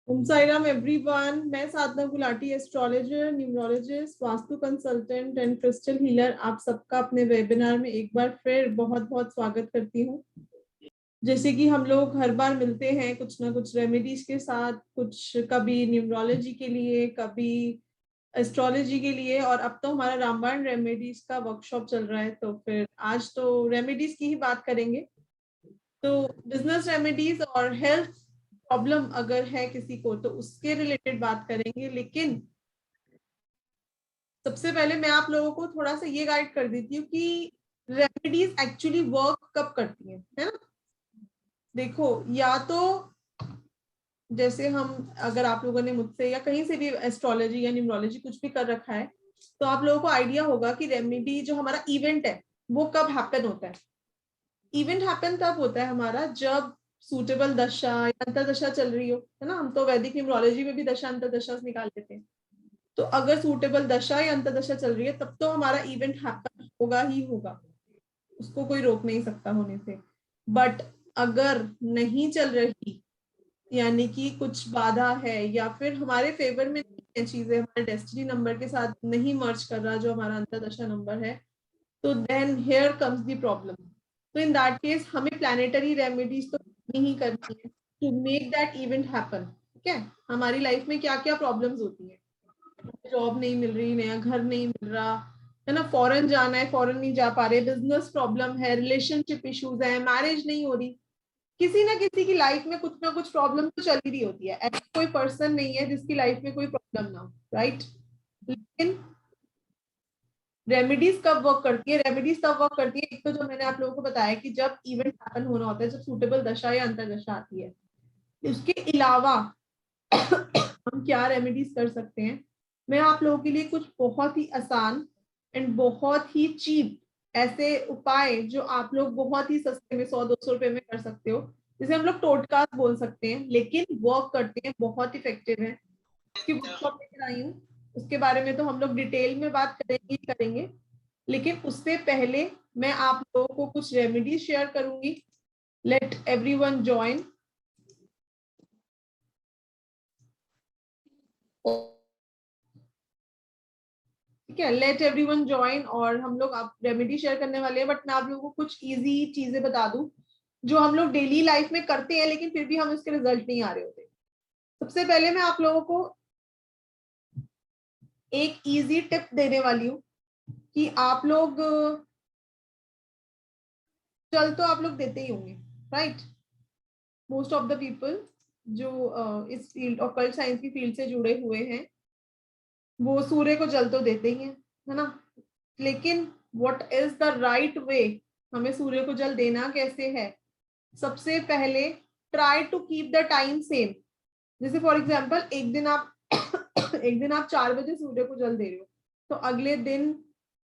ओम Sai Ram everyone. मैं Sadhana Gulati, astrologer, numerologist, vastu consultant and crystal healer, आप सबका अपने वेबिनार में एक बार फिर बहुत बहुत स्वागत करती हूँ। जैसे कि हम लोग हर बार मिलते हैं कुछ ना कुछ रेमेडीज के साथ, कुछ कभी न्यूमरोलॉजी के लिए, कभी एस्ट्रोलॉजी के लिए, और अब तो हमारा रामबाण रेमेडीज का वर्कशॉप चल रहा है। तो फिर आज तो रेमेडीज की ही बात करेंगे। तो बिजनेस रेमेडीज और हेल्थ प्रॉब्लम अगर है किसी को तो उसके रिलेटेड बात करेंगे। लेकिन सबसे पहले मैं आप लोगों को थोड़ा सा ये गाइड कर देती हूँ कि रेमेडीज एक्चुअली वर्क कब करती हैं, है ना। देखो, या तो जैसे हम, अगर आप लोगों ने मुझसे या कहीं से भी एस्ट्रोलॉजी या न्यूमरोलॉजी कुछ भी कर रखा है, तो आप लोगों को आइडिया होगा कि रेमेडी जो हमारा इवेंट है वो कब हैपन होता है। इवेंट हैपन तब होता है हमारा जब सूटेबल दशा या अंतरदशा चल रही हो, है ना। हम तो वैदिक न्यूमरोलॉजी में भी दशा अंतरदशा निकाल लेते हैं। तो अगर सूटेबल दशा या अंतरदशा चल रही है तब तो हमारा इवेंट हैपन होगा ही होगा, उसको कोई रोक नहीं सकता होने से। बट अगर नहीं चल रही, यानी कि कुछ बाधा है या फिर हमारे फेवर में नहीं है चीजें, हमारे डेस्टिनी नंबर के साथ नहीं मर्ज कर रहा जो हमारा अंतरदशा नंबर है, तो then here comes the problem. तो इन दैट केस हमें प्लानिटरी रेमेडीज तो नहीं करनी है to make that event happen. ठीक है, हमारी लाइफ में क्या क्या प्रॉब्लम्स होती है, जॉब नहीं मिल रही, नया घर नहीं मिल रहा, है ना, फॉरेन जाना है, फॉरेन नहीं जा पा रहे, बिजनेस प्रॉब्लम है, रिलेशनशिप इश्यूज है, मैरिज नहीं हो रही, किसी ना किसी की लाइफ में कुछ ना कुछ प्रॉब्लम तो चल ही रही होती है। ऐसा कोई पर्सन नहीं है जिसकी लाइफ में कोई प्रॉब्लम ना हो, राइट। लेकिन रेमेडीज कब वर्क करती है? रेमेडीज तब वर्क करती है, एक तो जो मैंने आप लोगों को बताया कि जब इवेंट हैपन होना होता है, जब सूटेबल दशा या अंतरदशा आती है। इसके अलावा हम क्या रेमेडीज कर सकते हैं, मैं आप लोगों के लिए कुछ बहुत ही आसान एंड बहुत ही चीप ऐसे उपाय जो आप लोग बहुत ही सस्ते में 100-200 रुपए में कर सकते हो, जिसे हम लोग टोटका बोल सकते हैं, लेकिन वर्क करते हैं, बहुत इफेक्टिव है। उसकी वर्कशॉप लेकर आई हूँ, उसके बारे में तो हम लोग डिटेल में बात करेंगे ही करेंगे। लेकिन उससे पहले मैं आप लोगों को कुछ रेमेडीज शेयर करूंगी। Late everyone join. ठीक है, लेट एवरीवन जॉइन। और हम लोग आप रेमेडी शेयर करने वाले हैं, बट मैं आप लोगों को कुछ इजी चीजें बता दूं जो हम लोग डेली लाइफ में करते हैं लेकिन फिर भी हमें उसके रिजल्ट नहीं आ रहे होते। सबसे पहले मैं आप लोगों को एक इजी टिप देने वाली हूँ कि आप लोग, चल तो आप लोग देते ही होंगे, right. Most of the people जो इस फील्ड ऑकल्ट साइंस की फील्ड से जुड़े हुए हैं वो सूर्य को जल तो देते ही हैं, है ना। लेकिन what is the right way, हमें सूर्य को जल देना कैसे है? सबसे पहले try to keep the time same. जैसे फॉर एग्जाम्पल एक दिन आप एक दिन आप 4 बजे सूर्य को जल दे रहे हो, तो अगले दिन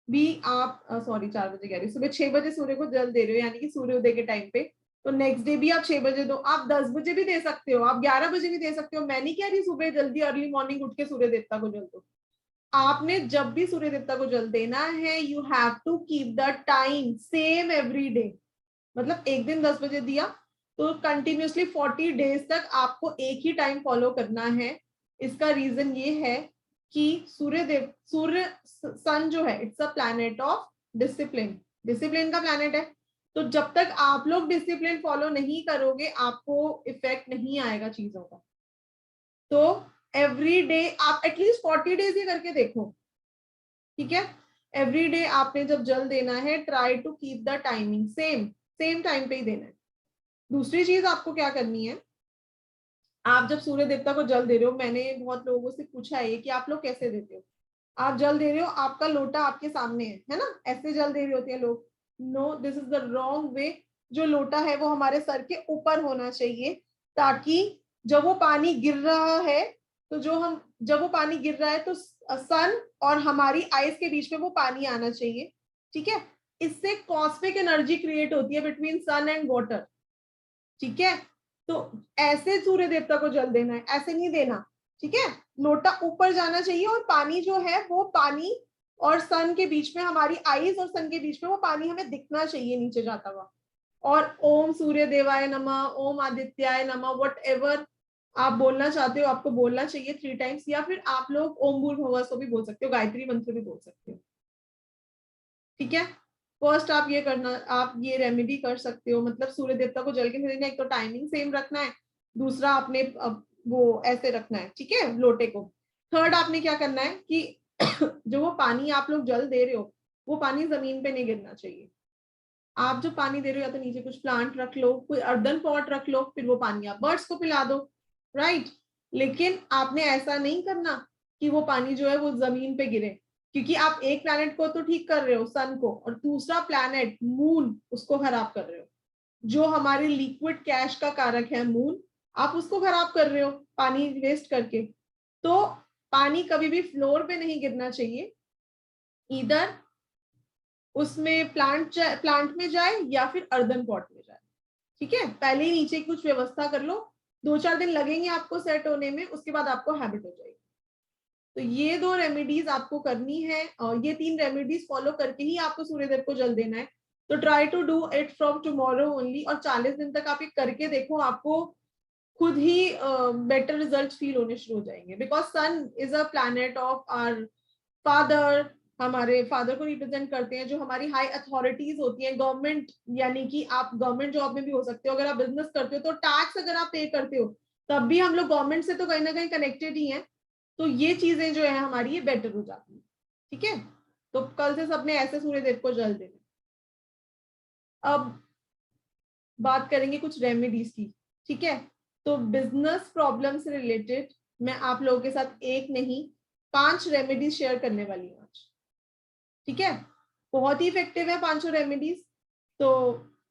भी आप, सॉरी 4 बजे कह रही हूँ, सुबह 6 बजे सूर्य को जल दे रहे हो यानी कि सूर्योदय के टाइम पे, तो नेक्स्ट डे भी आप 6 बजे दो, आप 10 बजे भी दे सकते हो, आप 11 बजे भी दे सकते हो। मैं नहीं कह रही सुबह जल्दी अर्ली मॉर्निंग उठ के सूर्य देवता को जल दो। आपने जब भी सूर्य देवता को जल देना है, you have to keep the time same every day. मतलब एक दिन 10 बजे दिया तो कंटिन्यूसली 40 डेज तक आपको एक ही टाइम फॉलो करना है। इसका रीजन ये है कि सूर्य सन जो है, it's a planet of discipline, discipline का प्लैनेट है। तो जब तक आप लोग डिसिप्लिन फॉलो नहीं करोगे आपको इफेक्ट नहीं आएगा चीजों का। तो एवरी डे आप एटलीस्ट 40 डेज ये करके देखो, ठीक है। एवरी डे आपने जब जल देना है, try to keep the timing same, same time पे ही देना है। दूसरी चीज आपको क्या करनी है, आप जब सूर्य देवता को जल दे रहे हो, मैंने बहुत लोगों से पूछा है कि आप लोग कैसे देते हो। आप जल दे रहे हो, आपका लोटा आपके सामने है ना, ऐसे जल दे रहे होते हैं लोग। No, this is the wrong way. जो लोटा है वो हमारे सर के ऊपर होना चाहिए, ताकि जब वो पानी गिर रहा है, तो जब वो पानी गिर रहा है तो सन और हमारी आइज के बीच में वो पानी आना चाहिए, ठीक है। इससे कॉस्मिक एनर्जी क्रिएट होती है बिटवीन सन एंड वाटर, ठीक है। तो ऐसे सूर्य देवता को जल देना है, ऐसे नहीं देना, ठीक है। लोटा ऊपर जाना चाहिए और पानी जो है वो पानी और सन के बीच में, हमारी आईज और सन के बीच में वो पानी हमें दिखना चाहिए नीचे जाता हुआ। और ओम सूर्य देवाय नमः, ओम आदित्याय नमः, वट एवर आप बोलना चाहते हो, आपको बोलना चाहिए 3 टाइम्स, या फिर आप लोग ओम भूर्भुवः स्वः भी बोल सकते हो, गायत्री मंत्र भी बोल सकते हो। ठीक है, फर्स्ट आप ये करना, आप ये रेमेडी कर सकते हो, मतलब सूर्य देवता को जल के खरीदना, एक तो टाइमिंग सेम रखना है, दूसरा आपने वो ऐसे रखना है, ठीक है, लोटे को। थर्ड आपने क्या करना है कि जो वो पानी आप लोग जल दे रहे हो, वो पानी जमीन पे नहीं गिरना चाहिए। आप जो पानी दे रहे हो या तो नीचे कुछ प्लांट रख लो, कोई अर्दन पॉट रख लो, फिर वो पानी आप बर्ड्स को पिला दो, राइट। लेकिन आपने ऐसा नहीं करना कि वो पानी जो है वो जमीन पे गिरे, क्योंकि आप एक प्लैनेट को तो ठीक कर रहे हो, सन को, और दूसरा प्लैनेट मून, उसको खराब कर रहे हो। जो हमारे लिक्विड कैश का कारक है मून, आप उसको खराब कर रहे हो पानी वेस्ट करके। तो पानी कभी भी फ्लोर पे नहीं गिरना चाहिए, इधर उसमें प्लांट में जाए या फिर अर्दन पॉट में जाए। ठीक है, पहले ही नीचे कुछ व्यवस्था कर लो, 2-4 दिन लगेंगे आपको सेट होने में, उसके बाद आपको हैबिट हो जाएगी। तो ये 2 रेमेडीज आपको करनी है, और ये 3 रेमेडीज फॉलो करके ही आपको सूर्यदेव को जल देना है। तो try to do it from tomorrow only, और 40 दिन तक आप ये करके देखो, आपको खुद ही बेटर रिजल्ट फील होने शुरू हो जाएंगे। Because sun is a planet of our father, हमारे फादर को रिप्रेजेंट करते हैं, जो हमारी हाई अथॉरिटीज होती हैं, गवर्नमेंट, यानी कि आप गवर्नमेंट जॉब में भी हो सकते हो, अगर आप बिजनेस करते हो तो टैक्स अगर आप पे करते हो, तब भी हम लोग गवर्नमेंट से तो कहीं ना कहीं कनेक्टेड ही हैं। तो ये चीजें जो है हमारी, ये बेटर हो जाती है। ठीक है, तो कल से सबने ऐसे सूर्यदेव को जल देना। अब बात करेंगे कुछ रेमेडीज की। ठीक है, तो बिजनेस प्रॉब्लम से रिलेटेड मैं आप लोगों के साथ एक नहीं 5 रेमेडीज शेयर करने वाली हूँ आज। ठीक है, बहुत ही इफेक्टिव है 5 रेमेडीज। तो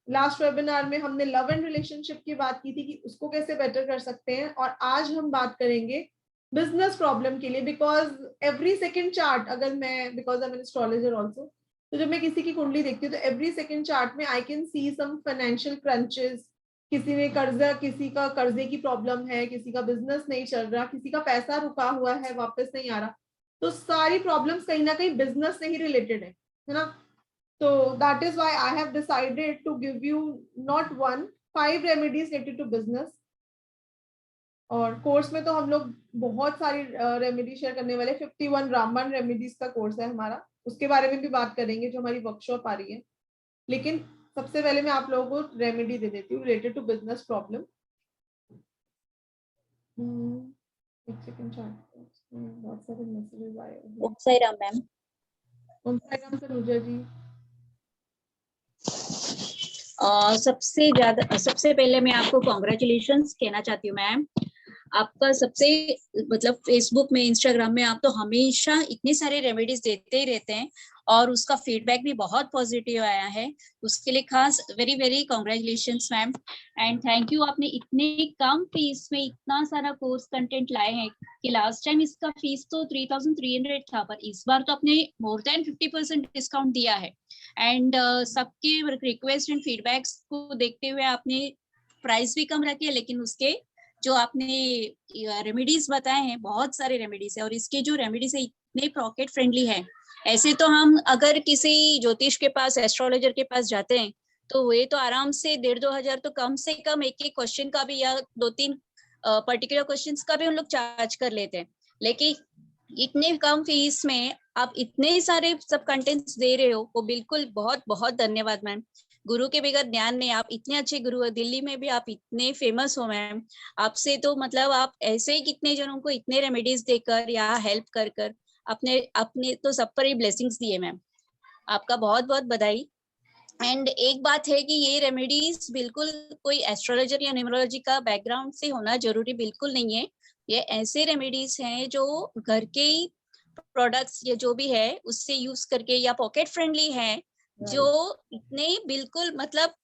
लास्ट वेबिनार में हमने लव एंड रिलेशनशिप की बात की थी कि उसको कैसे बेटर कर सकते हैं, और आज हम बात करेंगे बिजनेस प्रॉब्लम के लिए। बिकॉज एवरी सेकेंड चार्ट, अगर मैं, because I am an astrologer also, तो जब मैं किसी की कुंडली देखती हूँ तो एवरी सेकेंड चार्ट में I can see some financial crunches. किसी ने कर्जा, किसी का कर्जे की प्रॉब्लम है, किसी का बिजनेस नहीं चल रहा, किसी का पैसा रुका हुआ है, वापस नहीं आ रहा। तो सारी प्रॉब्लम्स कहीं ना कहीं बिजनेस से ही रिलेटेड है ना। तो that is why I have decided to give you not 1, 5 remedies related to business. और कोर्स में तो हम लोग बहुत सारी रेमेडी शेयर करने वाले, 51 रामबाण रेमेडीज का कोर्स है हमारा, उसके बारे में भी बात करेंगे जो हमारी वर्कशॉप आ रही है। लेकिन सबसे पहले मैं आप लोगों को रेमेडी दे देती हूँ रिलेटेड टू बिजनेस प्रॉब्लम। एक सेकंड, बहुत सारे मैसेजेस आए हैं। ओम साई राम मैम। ओम साई राम तनुजा जी। सबसे पहले मैं आपको कॉन्ग्रेचुलेशंस कहना चाहती हूँ मैम। आपका सबसे मतलब फेसबुक में, इंस्टाग्राम में आप तो हमेशा इतने सारे रेमेडीज देते ही रहते हैं, और उसका फीडबैक भी बहुत पॉजिटिव आया है। उसके लिए खास very very congratulations ma'am, and thank you. आपने इतने कम फीस में इतना सारा कोर्स कंटेंट लाए हैं कि लास्ट टाइम इसका फीस तो 3300 था, पर इस बार तो आपने मोर देन 50% डिस्काउंट दिया है। एंड सबके रिक्वेस्ट एंड फीडबैक्स को देखते हुए आपने प्राइस भी कम रखी है, लेकिन उसके जो आपने रेमेडीज बताए हैं, बहुत सारे रेमेडीज है, और इसके जो रेमेडीज है इतने पॉकेट फ्रेंडली है। ऐसे तो हम अगर किसी ज्योतिष के पास, एस्ट्रोलॉजर के पास जाते हैं, तो वे तो आराम से 1,500-2 हजार तो कम से कम एक क्वेश्चन का भी, या 2-3 पर्टिकुलर क्वेश्चंस का भी उन लोग चार्ज कर लेते हैं। लेकिन इतने कम फीस में आप इतने सारे सब कंटेंट्स दे रहे हो, वो बिल्कुल बहुत बहुत धन्यवाद मैम। गुरु के बगैर ज्ञान नहीं, आप इतने अच्छे गुरु है, दिल्ली में भी आप इतने फेमस हो मैम। आपसे तो मतलब आप ऐसे ही कितने जनों को इतने रेमेडीज देकर या हेल्प कर कर अपने तो सब पर ही ब्लेसिंग्स दिए मैम। आपका बहुत बहुत बधाई। एंड एक बात है कि ये रेमेडीज बिल्कुल कोई एस्ट्रोलॉजर या न्यूमरोलॉजी का बैकग्राउंड से होना जरूरी बिल्कुल नहीं है। ये ऐसे रेमेडीज हैं जो घर के ही प्रोडक्ट्स या जो भी है उससे यूज करके, या पॉकेट फ्रेंडली है, जो इतने बिल्कुल मतलब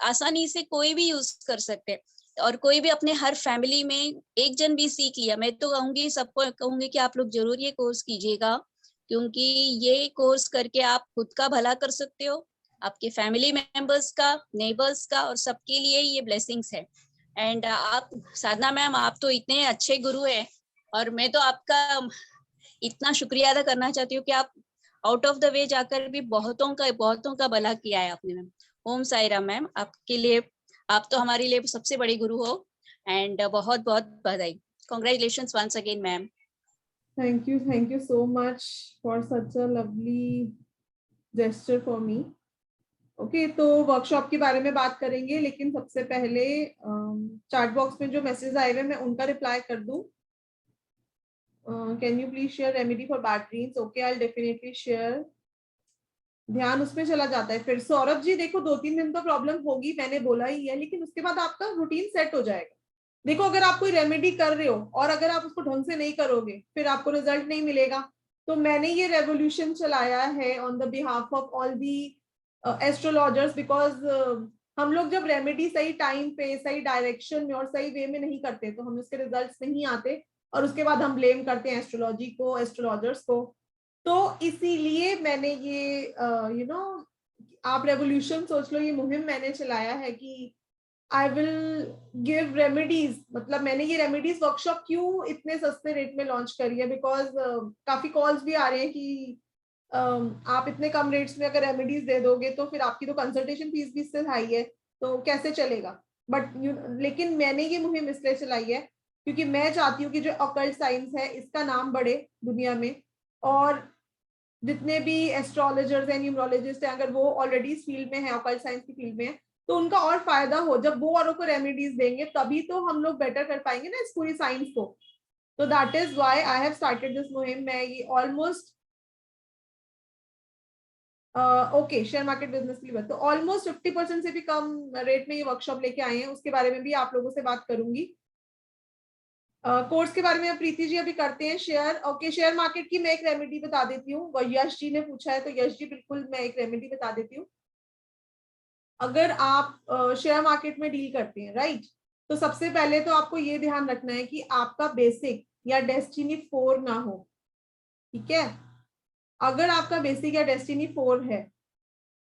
आसानी से कोई भी यूज कर सकते हैं, और कोई भी अपने हर फैमिली में एक जन भी सीख लिया। मैं तो कहूंगी, सबको कहूंगी कि आप लोग जरूर ये कोर्स कीजिएगा, क्योंकि ये कोर्स करके आप खुद का भला कर सकते हो, आपके फैमिली मेंबर्स का, नेबर्स का, और सबके लिए ये ब्लेसिंग्स है। एंड आप साधना मैम, आप तो इतने अच्छे गुरु हैं, और मैं तो आपका इतना शुक्रिया अदा करना चाहती हूँ कि आप आउट ऑफ द वे जाकर भी बहुतों का भला किया है आपने मैम। ओम साई राम मैम, आपके लिए, आप तो हमारे लिए सबसे बड़ी गुरु हो। एंड बहुत बहुत बधाई, congratulations once again ma'am. Thank you so much for such a lovely gesture for me. Okay तो वर्कशॉप के बारे में बात करेंगे, लेकिन सबसे पहले चैट बॉक्स में जो मैसेज आए हुए मैं उनका रिप्लाई कर दूं। Can you please share remedy for bad dreams? Okay, I will definitely share. ध्यान उसमें चला जाता है फिर। सौरभ जी देखो 2-3 दिन तो प्रॉब्लम होगी, मैंने बोला ही है, लेकिन उसके बाद आपका रूटीन सेट हो जाएगा। देखो अगर आप कोई रेमेडी कर रहे हो और अगर आप उसको ढंग से नहीं करोगे फिर आपको रिजल्ट नहीं मिलेगा। तो मैंने ये रेवोल्यूशन चलाया है on the behalf of all the astrologers, because हम लोग जब रेमेडी सही टाइम पे, सही डायरेक्शन में और सही वे में नहीं करते तो हम उसके रिजल्ट्स नहीं आते, और उसके बाद हम ब्लेम करते हैं एस्ट्रोलॉजी को, एस्ट्रोलॉजर्स को। तो इसीलिए मैंने ये यू नो आप रेवोल्यूशन सोच लो, ये मुहिम मैंने चलाया है कि आई विल गिव रेमेडीज। मतलब मैंने ये रेमेडीज वर्कशॉप क्यों इतने सस्ते रेट में लॉन्च करी है, बिकॉज काफी कॉल्स भी आ रहे हैं कि आप इतने कम रेट्स में अगर रेमेडीज दे दोगे तो फिर आपकी तो कंसल्टेशन फीस भी इससे हाई है, तो कैसे चलेगा। बट लेकिन मैंने ये मुहिम इसलिए चलाई है क्योंकि मैं चाहती हूँ कि जो ऑकल्ट साइंस है इसका नाम बढ़े दुनिया में, और जितने भी एस्ट्रोलॉजर्स हैं, न्यूमरोलॉजिस्ट हैं, अगर वो ऑलरेडी इस फील्ड में है, ऑकल्ट साइंस की फील्ड में है, तो उनका और फायदा हो। जब वो औरों को रेमेडीज देंगे तभी तो हम लोग बेटर कर पाएंगे ना इस पूरी साइंस को। तो that is why I have started this मुहिम। मैं ये almost okay share market business के लिए तो ऑलमोस्ट 50% से भी कम रेट में ये वर्कशॉप लेके आए हैं। उसके बारे में भी आप लोगों से बात करूंगी। कोर्स के बारे में प्रीति जी अभी करते हैं शेयर। ओके, शेयर मार्केट की मैं एक रेमेडी बता देती हूँ। यश जी ने पूछा है तो यश जी बिल्कुल मैं एक रेमेडी बता देती हूँ। अगर आप शेयर मार्केट में डील करते हैं राइट, तो सबसे पहले तो आपको ये ध्यान रखना है कि आपका बेसिक या डेस्टिनी 4 ना हो। ठीक है, अगर आपका बेसिक या डेस्टिनी 4 है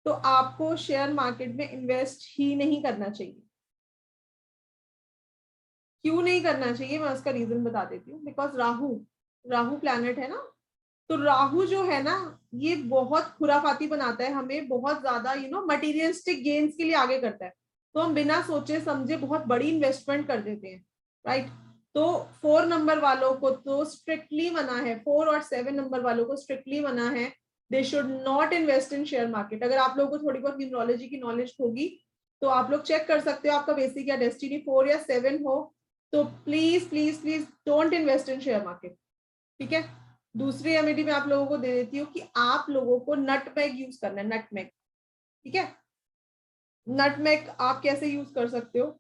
तो आपको शेयर मार्केट में इन्वेस्ट ही नहीं करना चाहिए। क्यों नहीं करना चाहिए मैं उसका रीजन बता देती हूँ। बिकॉज राहु प्लैनेट है ना, तो राहु जो है ना ये बहुत खुराफाती बनाता है हमें, बहुत ज्यादा मटेरियलिस्टिक गेन्स के लिए आगे करता है। तो हम बिना सोचे समझे बहुत बड़ी इन्वेस्टमेंट कर देते हैं राइट। तो 4 नंबर वालों को तो स्ट्रिक्टली मना है, 4 और 7 नंबर वालों को स्ट्रिक्टली मना है। They should not invest in share market. अगर आप लोगों को थोड़ी बहुत न्यूमरोलॉजी की नॉलेज होगी तो आप लोग चेक कर सकते हो आपका बेसिक या डेस्टिनी 4 या 7 हो तो please please please don't invest in share market. ठीक है, दूसरी रेमेडी मैं आप लोगों को दे देती हूँ कि आप लोगों को नटमेग यूज करना है, नटमेग। ठीक है, नटमेग आप कैसे यूज कर सकते हो,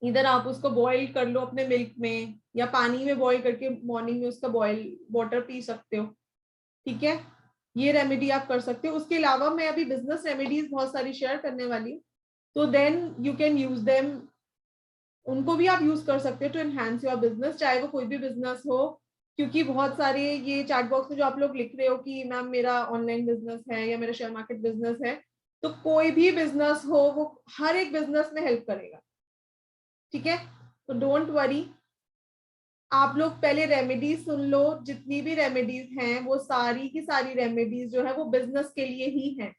इधर आप उसको बॉईल कर लो अपने मिल्क में या पानी में बॉईल करके मॉर्निंग में उसका बॉईल वाटर पी सकते हो। ठीक है, ये रेमेडी आप कर सकते हो। उसके अलावा मैं अभी बिजनेस रेमेडीज बहुत सारी शेयर करने वाली हूँ, तो then you can use them. उनको भी आप यूज कर सकते हो टू एनहांस योर बिजनेस, चाहे वो कोई भी बिजनेस हो। क्योंकि बहुत सारे ये चैट बॉक्स में जो आप लोग लिख रहे हो कि मैम मेरा ऑनलाइन बिजनेस है या मेरा शेयर मार्केट बिजनेस है, तो कोई भी बिजनेस हो वो हर एक बिजनेस में हेल्प करेगा। ठीक है, तो डोंट वरी। आप लोग पहले रेमेडीज सुन लो, जितनी भी रेमेडीज हैं वो सारी की सारी रेमेडीज जो है वो बिजनेस के लिए ही है।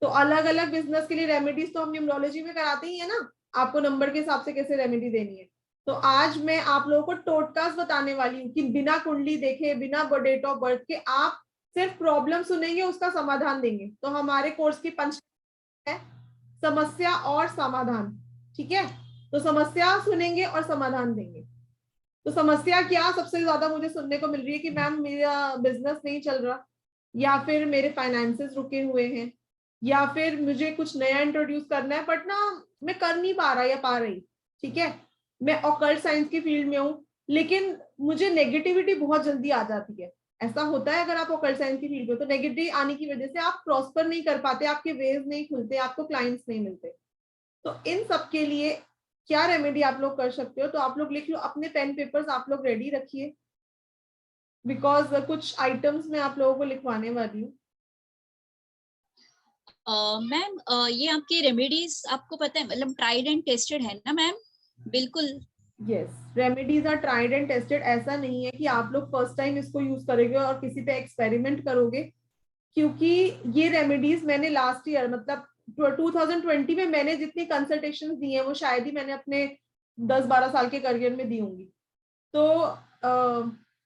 तो अलग अलग बिजनेस के लिए रेमेडीज तो हम न्यूमरोलॉजी में कराते ही है ना, आपको नंबर के हिसाब से कैसे रेमेडी देनी है। तो आज मैं आप लोगों को टोटकास बताने वाली हूँ कि बिना कुंडली देखे, बिना डेट ऑफ बर्थ के आप सिर्फ प्रॉब्लम सुनेंगे, उसका समाधान देंगे। तो हमारे कोर्स की पंच है समस्या और समाधान। ठीक है, तो समस्या सुनेंगे और समाधान देंगे। तो समस्या क्या सबसे ज्यादा मुझे सुनने को मिल रही है कि मैम मेरा बिजनेस नहीं चल रहा, या फिर मेरे फाइनेंसेस रुके हुए हैं, या फिर मुझे कुछ नया इंट्रोड्यूस करना है बट ना मैं कर नहीं पा रहा या पा रही। ठीक है, मैं ऑकल्ट साइंस की फील्ड में हूँ लेकिन मुझे नेगेटिविटी बहुत जल्दी आ जाती है। ऐसा होता है अगर आप ऑकल्ट साइंस की फील्ड में, तो नेगेटिव आने की वजह से आप प्रॉस्पर नहीं कर पाते, आपके वेज नहीं खुलते, आपको क्लाइंट्स नहीं मिलते। तो इन सब के लिए क्या रेमेडी आप लोग कर सकते हो, तो आप लोग लिख लो, अपने पेन पेपर्स आप लोग रेडी रखिए, बिकॉज कुछ आइटम्स मैं आप लोगों को लिखवाने वाली हूँ। मैम ये आपकी रेमेडीज आपको पता है मतलब ट्राइड एंड टेस्टेड है ना मैम? बिल्कुल yes, remedies are tried and tested. ऐसा नहीं है कि आप लोग फर्स्ट टाइम इसको यूज करोगे और किसी पे एक्सपेरिमेंट करोगे, क्योंकि ये रेमेडीज मैंने लास्ट ईयर मतलब 2020 में मैंने जितनी कंसल्टेशन दी है वो शायद ही मैंने अपने 10-12 साल के करियर में दी होंगी। तो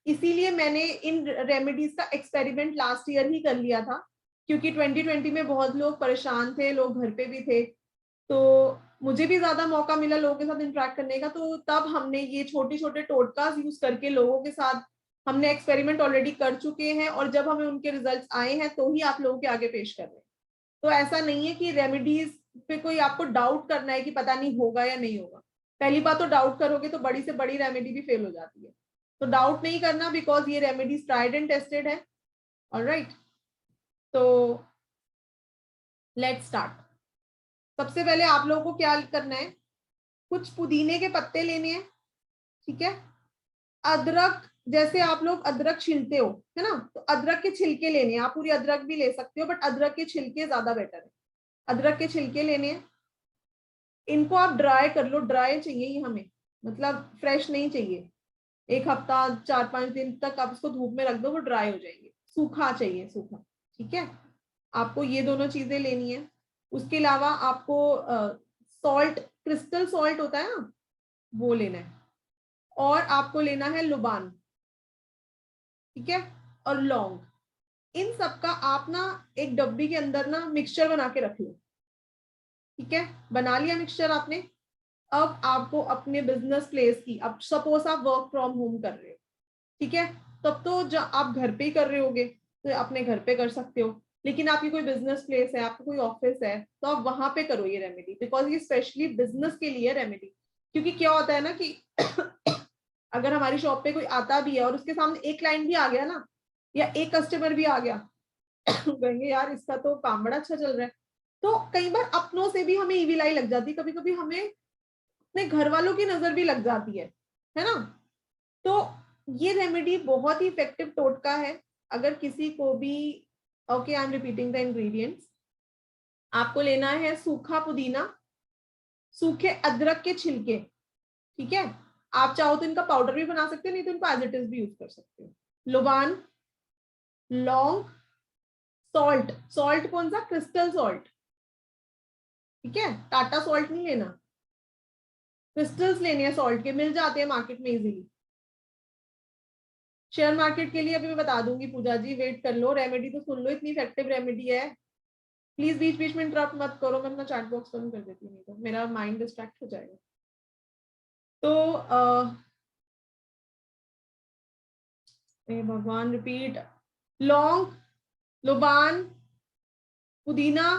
इसीलिए मैंने इन रेमेडीज का एक्सपेरिमेंट लास्ट ईयर ही कर लिया था, क्योंकि 2020 में बहुत लोग परेशान थे, लोग घर पे भी थे, तो मुझे भी ज्यादा मौका मिला लोगों के साथ इंटरेक्ट करने का। तो तब हमने ये छोटे छोटे टोटकास यूज करके लोगों के साथ हमने एक्सपेरिमेंट ऑलरेडी कर चुके हैं, और जब हमें उनके रिजल्ट्स आए हैं तो ही आप लोगों के आगे पेश कर रहे हैं। तो ऐसा नहीं है कि रेमेडीज पे कोई आपको डाउट करना है कि पता नहीं होगा या नहीं होगा। पहली बात तो डाउट करोगे तो बड़ी से बड़ी रेमेडी भी फेल हो जाती है, तो डाउट नहीं करना, बिकॉज ये रेमेडीज ट्राइड एंड टेस्टेड है। ऑलराइट, तो लेट्स स्टार्ट। सबसे पहले आप लोगों को क्या करना है, कुछ पुदीने के पत्ते लेने हैं, ठीक है। अदरक, जैसे आप लोग अदरक छीलते हो, है ना, तो अदरक के छिलके लेने हैं। आप पूरी अदरक भी ले सकते हो, बट अदरक के छिलके ज्यादा बेटर है। अदरक के छिलके लेने हैं, इनको आप ड्राई कर लो। ड्राई चाहिए ये हमें, मतलब फ्रेश नहीं चाहिए। 1 हफ्ता 4-5 दिन तक आप इसको धूप में रख दो, वो ड्राई हो जाएंगे। सूखा चाहिए, सूखा, ठीक है। आपको ये दोनों चीजें लेनी है। उसके अलावा आपको सॉल्ट, क्रिस्टल सॉल्ट होता है ना, वो लेना है। और आपको लेना है लुबान, ठीक है, और लौंग। इन सब का आप ना एक डब्बी के अंदर ना मिक्सचर बना के रख लो, ठीक है। बना लिया मिक्सचर आपने। अब आपको अपने बिजनेस प्लेस की, अब सपोज आप वर्क फ्रॉम होम कर रहे हो, ठीक है, तब तो आप घर पे ही कर रहे होगे, तो अपने घर पे कर सकते हो। लेकिन आपकी कोई बिजनेस प्लेस है, आपका कोई ऑफिस है, तो आप वहां पे करो ये रेमेडी, बिकॉज ये स्पेशली बिजनेस के लिए रेमेडी। क्योंकि क्या होता है ना कि अगर हमारी शॉप पे कोई आता भी है और उसके सामने एक क्लाइंट भी आ गया ना, या एक कस्टमर भी आ गया, कहेंगे यार इसका तो काम बड़ा अच्छा चल रहा है। तो कई बार अपनों से भी हमें ईविल आई लग जाती है, कभी कभी हमें अपने घर वालों की नजर भी लग जाती है ना। तो ये रेमेडी बहुत ही इफेक्टिव टोटका है। अगर किसी को भी, okay I am repeating the ingredients. आपको लेना है सूखा पुदीना, सूखे अदरक के छिलके, ठीक है। आप चाहो तो इनका पाउडर भी बना सकते हो, नहीं तो इनको एज इट इज भी यूज कर सकते हो। लुबान, लौंग, सॉल्ट। सॉल्ट कौन सा, क्रिस्टल सॉल्ट, ठीक है, टाटा सॉल्ट नहीं लेना, क्रिस्टल्स लेने हैं सॉल्ट के, मिल जाते हैं मार्केट में इजीली। शेयर मार्केट के लिए अभी मैं बता दूंगी, पूजा जी वेट कर लो, रेमेडी तो सुन लो, इतनी इफेक्टिव रेमेडी है। प्लीज बीच बीच में इंटरप्ट मत करो, मैं अपना चैट बॉक्स बंद कर देती हूँ, नहीं तो मेरा माइंड डिस्ट्रैक्ट हो जाएगा। तो भगवान, रिपीट। लौंग, लुबान, पुदीना,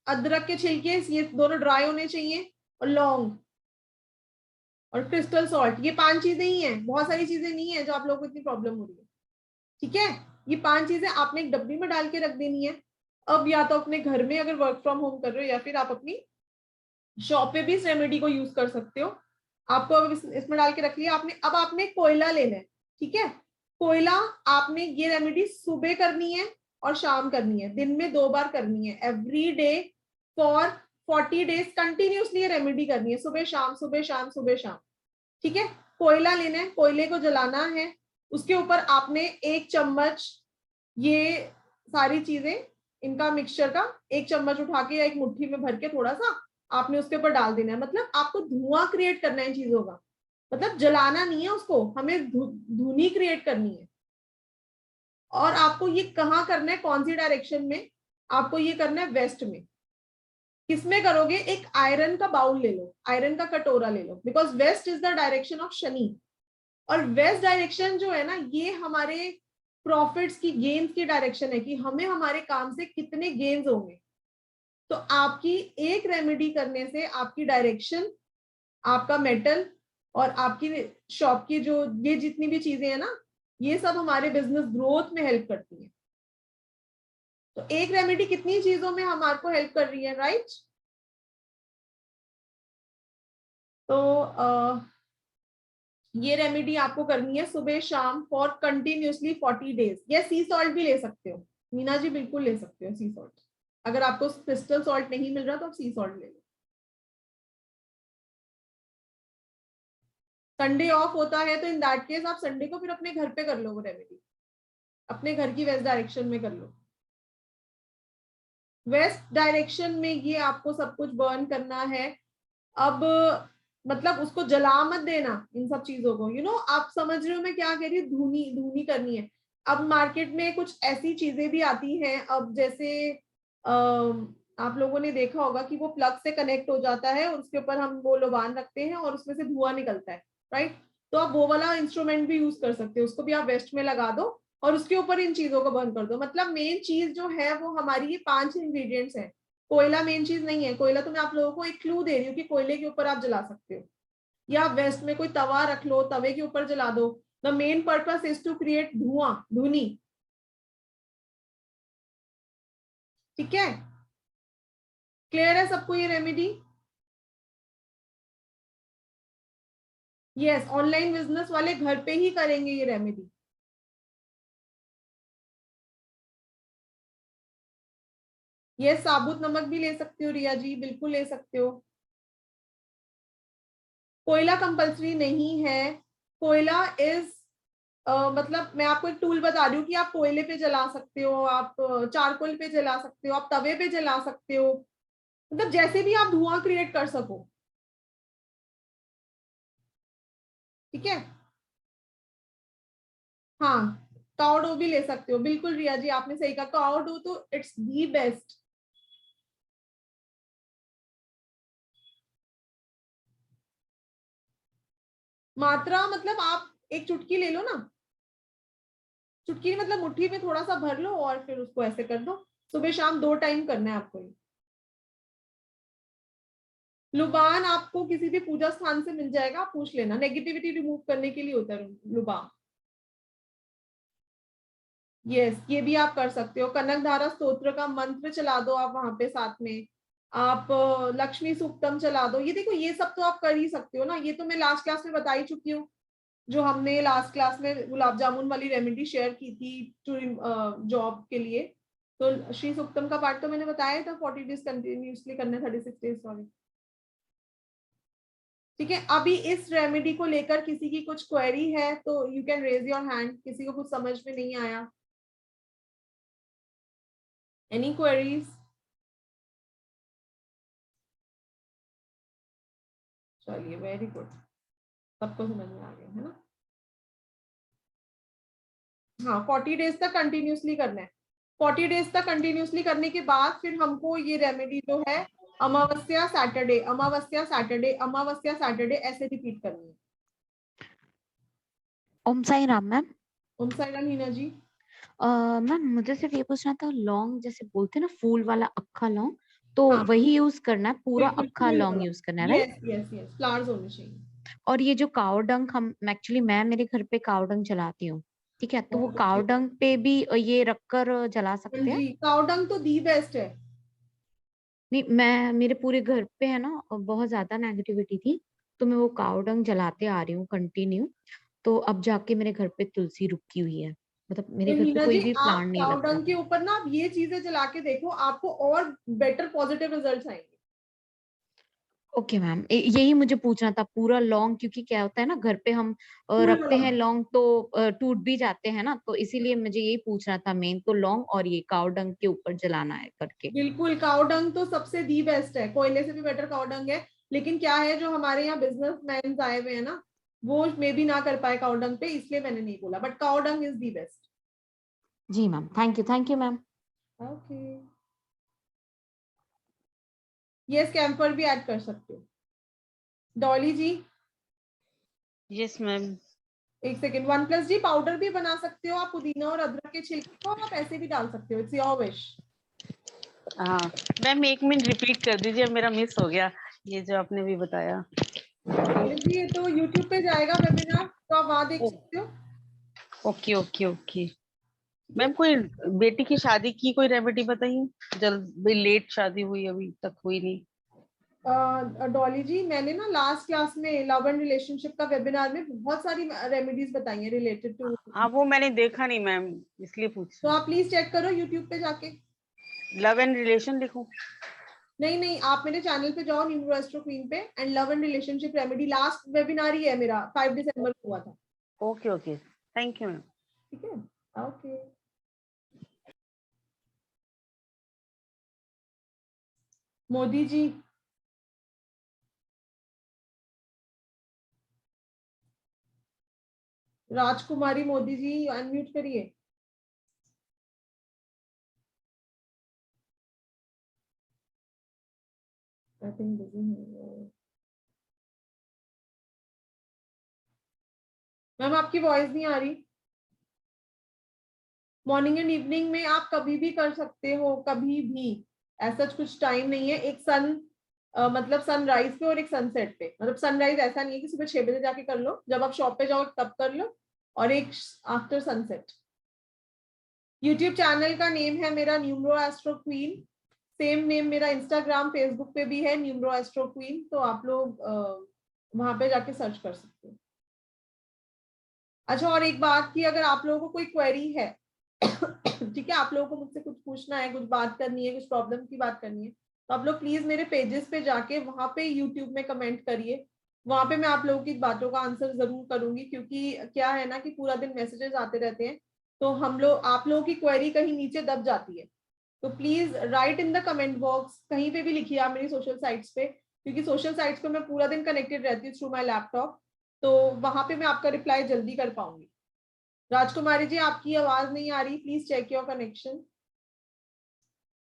अदरक के छिलके, ये दोनों ड्राई होने चाहिए, और लौंग और क्रिस्टल सॉल्ट। ये 5 चीजें ही हैं, बहुत सारी चीजें नहीं है जो आप लोगों को इतनी प्रॉब्लम हो रही है, ठीक है। ये 5 चीजें आपने एक डब्बी में डाल के रख देनी है। अब या तो अपने घर में अगर वर्क फ्रॉम होम कर रहे हो, या फिर आप अपनी शॉप पे भी इस रेमेडी को यूज कर सकते हो। आपको अब इसमें डाल के रख लिया आपने। अब आपने कोयला लेना है, ठीक है। कोयला, आपने ये रेमेडी सुबह करनी है और शाम करनी है, दिन में 2 बार करनी है, every day for 40 days continuously ये रेमेडी करनी है, सुबह शाम, सुबह शाम, सुबह शाम, ठीक है। कोयला लेना है, कोयले को जलाना है, उसके ऊपर आपने 1 चम्मच ये सारी चीजें, इनका मिक्सचर का 1 चम्मच उठा के या एक मुट्ठी में भर के थोड़ा सा आपने उसके ऊपर डाल देना है। मतलब आपको धुआं क्रिएट करना है इन चीजों का, मतलब जलाना नहीं है उसको, हमें धुनी क्रिएट करनी है। और आपको ये कहाँ करना है, कौन सी डायरेक्शन में, आपको ये करना है वेस्ट में। किसमें करोगे, एक आयरन का बाउल ले लो, आयरन का कटोरा ले लो, because west is the direction of Shani. और वेस्ट डायरेक्शन जो है ना, ये हमारे प्रॉफिट्स की, गेन्स की डायरेक्शन है, कि हमें हमारे काम से कितने गेन्स होंगे। तो आपकी एक रेमेडी करने से आपकी डायरेक्शन, आपका मेटल और आपकी शॉप की जो ये जितनी भी चीजें हैं ना, ये सब हमारे बिजनेस ग्रोथ में हेल्प करती है। तो एक रेमेडी कितनी चीजों में हमारे को हेल्प कर रही है, राइट। तो ये रेमेडी आपको करनी है सुबह शाम फॉर कंटिन्यूसली 40 डेज। या सी सॉल्ट भी ले सकते हो, मीना जी बिल्कुल ले सकते हो सी सॉल्ट। अगर आपको क्रिस्टल सॉल्ट नहीं मिल रहा तो आप सी सॉल्ट ले लो। संडे ऑफ होता है तो इन दैट केस आप संडे को फिर अपने घर पे कर लो वो रेमेडी, अपने घर की वेस्ट डायरेक्शन में कर लो। वेस्ट डायरेक्शन में ये आपको सब कुछ बर्न करना है। अब मतलब उसको जला मत देना इन सब चीजों को, आप समझ रहे हो मैं क्या कह रही हूँ, धुनी धुनी करनी है। अब मार्केट में कुछ ऐसी चीजें भी आती हैं, अब जैसे आप लोगों ने देखा होगा कि वो प्लग से कनेक्ट हो जाता है और उसके ऊपर हम वो लोबान रखते हैं और उसमें से धुआं निकलता है, राइट। तो आप वो वाला इंस्ट्रूमेंट भी यूज कर सकते हो, उसको भी आप वेस्ट में लगा दो और उसके ऊपर इन चीजों को बंद कर दो। मतलब मेन चीज जो है वो हमारी ये 5 इंग्रेडिएंट्स है। कोयला मेन चीज नहीं है। कोयला तो मैं आप लोगों को एक क्लू दे रही हूँ कि कोयले के ऊपर आप जला सकते हो, या वेस्ट में कोई तवा रख लो, तवे के ऊपर जला दो। The main purpose is to create धुआं, धुनी। ठीक है, क्लियर है सबको ये रेमेडी? यस, ऑनलाइन बिजनेस वाले घर पे ही करेंगे ये रेमेडी। ये साबुत नमक भी ले सकते हो रिया जी, बिल्कुल ले सकते हो। कोयला कंपल्सरी नहीं है। कोयला इज मतलब मैं आपको एक टूल बता रही हूँ कि आप कोयले पे जला सकते हो, आप चारकोल पे जला सकते हो, आप तवे पे जला सकते हो, मतलब जैसे भी आप धुआं क्रिएट कर सको। ठीक है, हाँ, काओडो भी ले सकते हो, बिल्कुल रिया जी आपने सही कहा, काओडो तो इट्स दी बेस्ट। मात्रा मतलब आप एक चुटकी ले लो ना, चुटकी मतलब मुट्ठी में थोड़ा सा भर लो और फिर उसको ऐसे कर दो। सुबह शाम 2 टाइम करना है आपको ये। लुबान आपको किसी भी पूजा स्थान से मिल जाएगा, आप पूछ लेना, नेगेटिविटी रिमूव करने के लिए होता है लुबान। यस, ये भी आप कर सकते हो। कनक धारा स्तोत्र का मंत्र चला दो आप वहां पे साथ में। आप लक्ष्मी सूक्तम चला दो। ये देखो, ये सब तो आप कर ही सकते हो ना, ये तो मैं लास्ट क्लास में बता ही चुकी हूँ। जो हमने लास्ट क्लास में गुलाब जामुन वाली रेमेडी शेयर की थी जॉब के लिए, तो श्री सूक्तम का पार्ट तो मैंने बताया था, 40 डेज कंटिन्यूसली करना, 36 डेज सॉरी। ठीक है, अभी इस रेमेडी को लेकर किसी की कुछ क्वेरी है तो you can raise your hand. किसी को कुछ समझ में नहीं आया? Any queries? चलिए, वेरी गुड, सबको समझ में आ गया है ना। हाँ, 40 डेज तक कंटिन्यूसली करना है। 40 डेज तक कंटिन्यूसली करने के बाद फिर हमको ये रेमेडी जो है अमावस्या सैटरडे, अमावस्या सैटरडे, अमावस्या सैटरडे ऐसे रिपीट करनी है। ओम साई राम मैम। ओम साई राम हीना जी। मैम मुझे सिर्फ ये पूछना था, लौंग जैसे बोलते हैं ना, फूल वाला अक्खा लौंग, तो हाँ, वही यूज करना है, पूरा बिल्कुल अक्खा फूल लौंग वाला। यूज करना है, right? Yes yes yes, flowers होने चाहिए। और ये जो काव डंग, हम एक्चुअली मैं मेरे घर पे काव डंग जलाती हूँ, ठीक है, तो वो बहुत काव अच्छी बात। डंग पे भी ये रखकर जला हाँ सकते हैं? जी, काउ डंग तो दी बेस्ट है। नहीं, मैं मेरे पूरे घर पे है ना बहुत ज्यादा नेगेटिविटी थी, तो मैं वो काव डंग जलाते आ रही हूँ कंटिन्यू। तो अब जाके मेरे घर पे तुलसी रुकी हुई है, मतलब मेरे तो घर पे हीना कोई जी, भी आप प्लांट नहीं काउ लगता। डंग के ऊपर ना आप ये चीजें जला के देखो, आपको और बेटर पॉजिटिव रिजल्ट्स आएंगे। ओके मैम, यही मुझे पूछना था, पूरा लौंग, क्योंकि क्या होता है ना, घर पे हम फूल रखते वाला। हैं लौंग तो टूट भी जाते हैं ना, तो इसीलिए मुझे यही पूछना था, मेन तो लौंग और ये काव डंग के ऊपर जलाना है करके। बिल्कुल, काउ डंग तो सबसे दी बेस्ट है, कोयले से भी बेटर काउ डंग है। लेकिन क्या है, जो हमारे यहाँ बिजनेसमैन आए हुए हैं ना, वो मे भी ना कर पाए काउ डंग पे, इसलिए मैंने नहीं बोला, but cow dung is the best. जी ma'am, thank you ma'am. Okay, ये कैंपर भी ऐड कर सकते हो। Dolly ji, yes ma'am. एक सेकेंड, 1+D पाउडर भी बना सकते हो आप, पुदीना और अदरक के छिलके को आप ऐसे भी डाल सकते हो, इट्स योर विश। हाँ मैम, 1 मिनट रिपीट कर दीजिए, मेरा मिस हो गया ये जो आपने भी बताया। जी, ये तो YouTube पे जाएगा वेबिनार, तो आप वहां देख सकते हो। Okay okay okay. मैम, कोई बेटी की शादी की कोई रेमेडी बताइए, जल्द लेट शादी हुई, अभी तक हुई नहीं। डॉली जी, मैंने ना लास्ट क्लास में लव एंड रिलेशनशिप का वेबिनार में बहुत सारी रेमेडीज बताई हैं रिलेटेड टू। हाँ वो मैंने देखा नहीं मैम, इसलिए पूछ तो रही। आप प्लीज चेक करो यूट्यूब पे जाके। लव एंड रिलेशन लिखूं? नहीं नहीं, आप मेरे चैनल पे जाओ, न्यूरो एस्ट्रो क्वीन पे, and love and relationship remedy, last webinar ही है मेरा, 5 दिसंबर को हुआ था। Okay okay, thank you ma'am. ठीक है, ओके। मोदी जी, राजकुमारी मोदी जी अनम्यूट करिए। आई थिंक बिजी है मैम, आपकी वॉइस नहीं आ रही। मॉर्निंग एंड इवनिंग में आप कभी भी कर सकते हो, कभी भी, ऐसा कुछ टाइम नहीं है। एक मतलब सनराइज पे और एक सनसेट पे। मतलब सनराइज ऐसा नहीं है कि सुबह 6 बजे जाके कर लो, जब आप शॉप पे जाओ तब कर लो, और एक आफ्टर सनसेट। यूट्यूब चैनल का नेम है मेरा numero astro queen. Same name मेरा इंस्टाग्राम फेसबुक पे भी है, न्यूमरो एस्ट्रो क्वीन। तो आप लोग वहां पे जाके सर्च कर सकते हो। अच्छा, और एक बात की, अगर आप लोगों को कोई क्वेरी है ठीक है, आप लोगों को मुझसे कुछ पूछना है, कुछ बात करनी है, कुछ प्रॉब्लम की बात करनी है, तो आप लोग प्लीज मेरे पेजेस पे जाके वहां पे यूट्यूब में कमेंट करिए। वहां पे मैं आप लोगों की बातों का आंसर जरूर करूंगी, क्योंकि क्या है ना कि पूरा दिन मैसेजेस आते रहते हैं, तो आप लोगों की क्वेरी कहीं नीचे दब जाती है। तो please right in the comment box, कहीं पे भी लिखिए आप मेरी सोशल साइट्स पे, क्योंकि सोशल साइट्स पे मैं पूरा दिन कनेक्टेड रहती हूँ थ्रू माई लैपटॉप, तो वहां पे मैं आपका रिप्लाई जल्दी कर पाऊंगी। राजकुमारी जी, आपकी आवाज नहीं आ रही, please check your connection.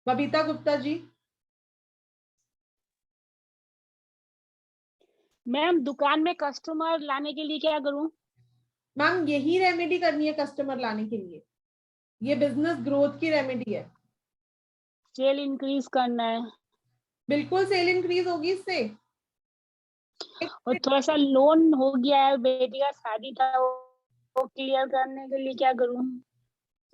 Babita Gupta ji. Ma'am दुकान में कस्टमर लाने के लिए क्या करूं? मैम यही रेमेडी करनी है कस्टमर लाने के लिए, ये बिजनेस ग्रोथ की रेमेडी है। सेल इंक्रीज करना है बिल्कुल सेल इंक्रीज होगी इससे। और थोड़ा सा लोन हो गया है, बेटी का शादी था, वो क्लियर करने के लिए क्या करूं?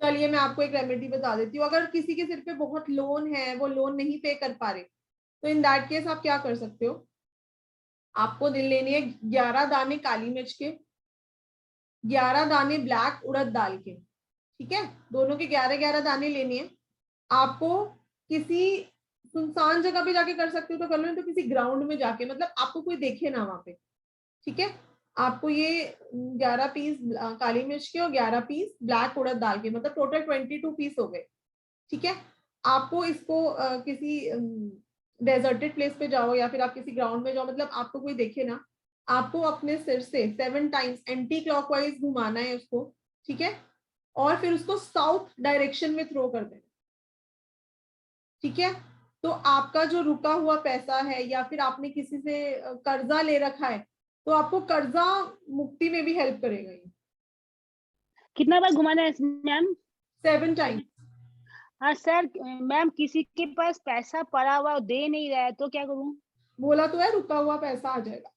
चलिए मैं आपको एक रेमेडी बता देती हूँ। अगर किसी के सिर पे बहुत लोन है, वो लोन नहीं पे कर पा रहे, तो इन दैट केस आप क्या कर सकते हो, आपको दिन लेनी है 11 दाने काली मिर्च के, 11 दाने ब्लैक उड़द दाल के, ठीक है, दोनों के 11-11 दाने लेने हैं आपको। किसी सुनसान जगह पे जाके कर सकते हो तो कर लो, नहीं तो किसी ग्राउंड में जाके, मतलब आपको कोई देखे ना वहां पे, ठीक है। आपको ये 11 पीस काली मिर्च के और 11 पीस ब्लैक उड़द दाल के, मतलब टोटल 22 पीस हो गए, ठीक है। आपको इसको किसी डेजर्टेड प्लेस पे जाओ या फिर आप किसी ग्राउंड में जाओ, मतलब आपको कोई देखे ना, आपको अपने सिर से 7 टाइम्स एंटी क्लॉकवाइज घुमाना है उसको, ठीक है, और फिर उसको साउथ डायरेक्शन में थ्रो कर देना, ठीक है। तो आपका जो रुका हुआ पैसा है, या फिर आपने किसी से कर्जा ले रखा है, तो आपको कर्जा मुक्ति में भी हेल्प करेगा ये। कितना बार घुमाना है मैम? 7 टाइम्स। हाँ सर, मैम किसी के पास पैसा पड़ा हुआ दे नहीं रहा है तो क्या करूं? बोला तो है रुका हुआ पैसा आ जाएगा।